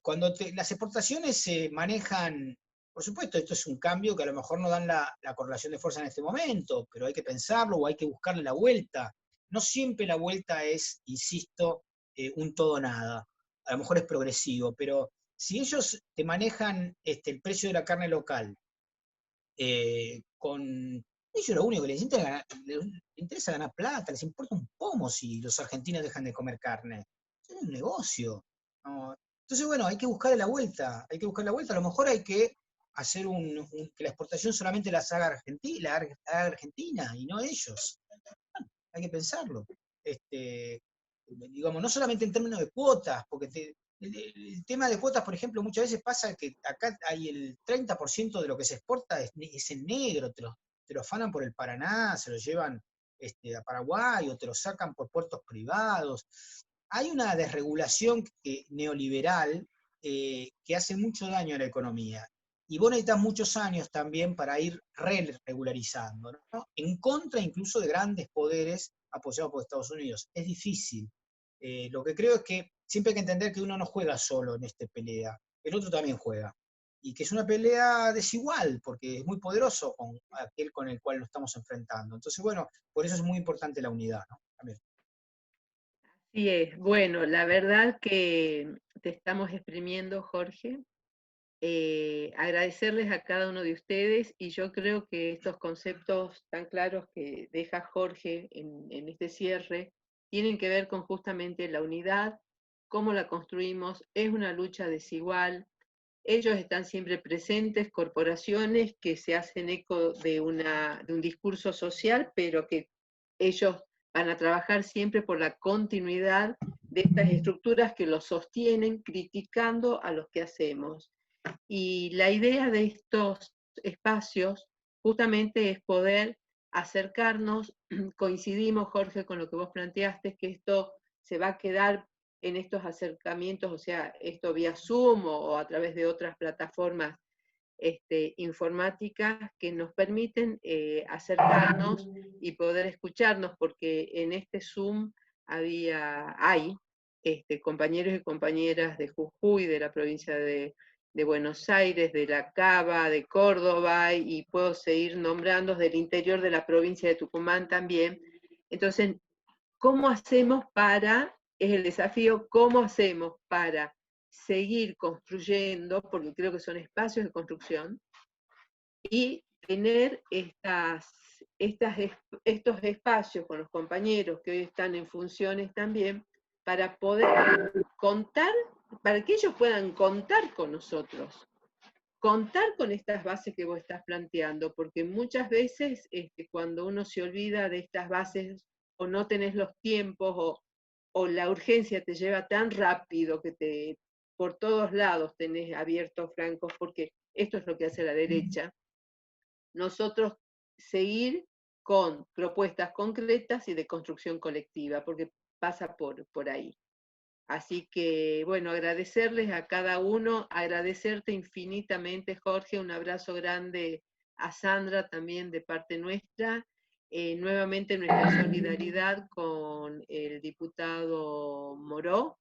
Cuando las exportaciones se manejan, por supuesto, esto es un cambio que a lo mejor no dan la correlación de fuerza en este momento, pero hay que pensarlo o hay que buscarle la vuelta. No siempre la vuelta es, insisto, un todo o nada. A lo mejor es progresivo, pero si ellos te manejan el precio de la carne local con ellos lo único que les interesa ganar plata, les importa un pomo si los argentinos dejan de comer carne. Es un negocio, ¿no? Entonces, bueno, hay que buscar la vuelta, hay que buscar la vuelta. A lo mejor hay que hacer que la exportación solamente las haga Argentina y no ellos. Bueno, hay que pensarlo. Digamos, no solamente en términos de cuotas, porque el tema de cuotas, por ejemplo, muchas veces pasa que acá hay el 30% de lo que se exporta es en negro, te lo afanan por el Paraná, se lo llevan a Paraguay o te lo sacan por puertos privados. Hay una desregulación neoliberal que hace mucho daño a la economía. Y vos necesitas muchos años también para ir regularizando, ¿no? En contra incluso de grandes poderes apoyados por Estados Unidos. Es difícil. Lo que creo es que siempre hay que entender que uno no juega solo en esta pelea, el otro también juega. Y que es una pelea desigual, porque es muy poderoso con aquel con el cual nos estamos enfrentando. Entonces, bueno, por eso es muy importante la unidad, ¿no? También. Así es. Bueno, la verdad que te estamos exprimiendo, Jorge. Agradecerles a cada uno de ustedes y yo creo que estos conceptos tan claros que deja Jorge en este cierre tienen que ver con justamente la unidad, cómo la construimos, es una lucha desigual, ellos están siempre presentes, corporaciones que se hacen eco de un discurso social, pero que ellos van a trabajar siempre por la continuidad de estas estructuras que los sostienen, criticando a los que hacemos. Y la idea de estos espacios justamente es poder acercarnos, coincidimos, Jorge, con lo que vos planteaste, que esto se va a quedar en estos acercamientos, o sea, esto vía Zoom o a través de otras plataformas informáticas que nos permiten acercarnos y poder escucharnos, porque en este Zoom hay compañeros y compañeras de Jujuy, de la provincia de Buenos Aires, de La Cava, de Córdoba, y puedo seguir nombrando del interior de la provincia de Tucumán también. Entonces, ¿cómo hacemos es el desafío, cómo hacemos para seguir construyendo, porque creo que son espacios de construcción, y tener estos espacios con los compañeros que hoy están en funciones también, para poder contar, para que ellos puedan contar con nosotros, contar con estas bases que vos estás planteando, porque muchas veces cuando uno se olvida de estas bases o no tenés los tiempos o la urgencia te lleva tan rápido que por todos lados tenés abiertos francos, porque esto es lo que hace la derecha, nosotros seguir con propuestas concretas y de construcción colectiva, porque pasa por ahí. Así que, bueno, agradecerles a cada uno, agradecerte infinitamente, Jorge, un abrazo grande a Sandra también de parte nuestra, nuevamente nuestra solidaridad con el diputado Moró,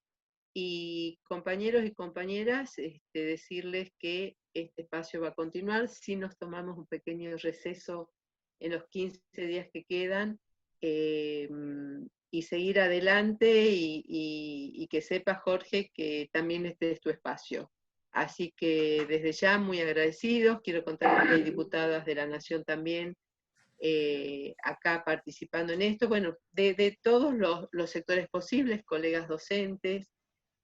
Y compañeros y compañeras, decirles que este espacio va a continuar, si nos tomamos un pequeño receso en los 15 días que quedan, y seguir adelante, y que sepa, Jorge, que también este es tu espacio. Así que desde ya muy agradecidos, quiero contar que hay diputadas de la Nación también acá participando en esto, bueno, de todos los sectores posibles, colegas docentes,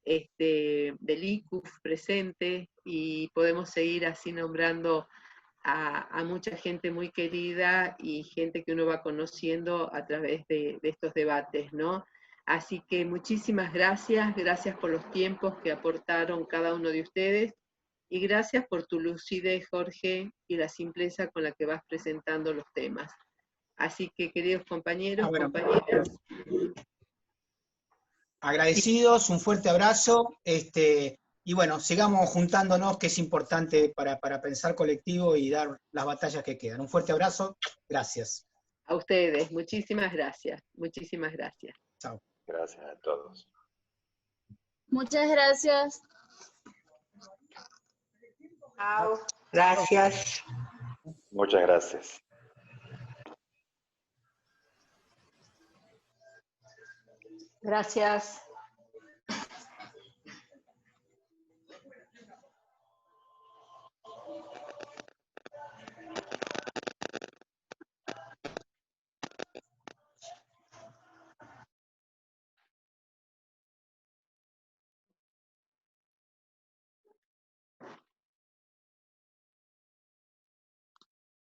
del ICUF presente, y podemos seguir así nombrando a mucha gente muy querida y gente que uno va conociendo a través de estos debates, ¿no? Así que muchísimas gracias, gracias por los tiempos que aportaron cada uno de ustedes, y gracias por tu lucidez, Jorge, y la simpleza con la que vas presentando los temas. Así que, queridos compañeros, Bueno, compañeras, agradecidos, un fuerte abrazo, y bueno, sigamos juntándonos, que es importante para pensar colectivo y dar las batallas que quedan. Un fuerte abrazo, gracias. a ustedes, muchísimas gracias, muchísimas gracias. Chao. Gracias a todos. Muchas gracias. Chao. Gracias. Muchas gracias. Gracias.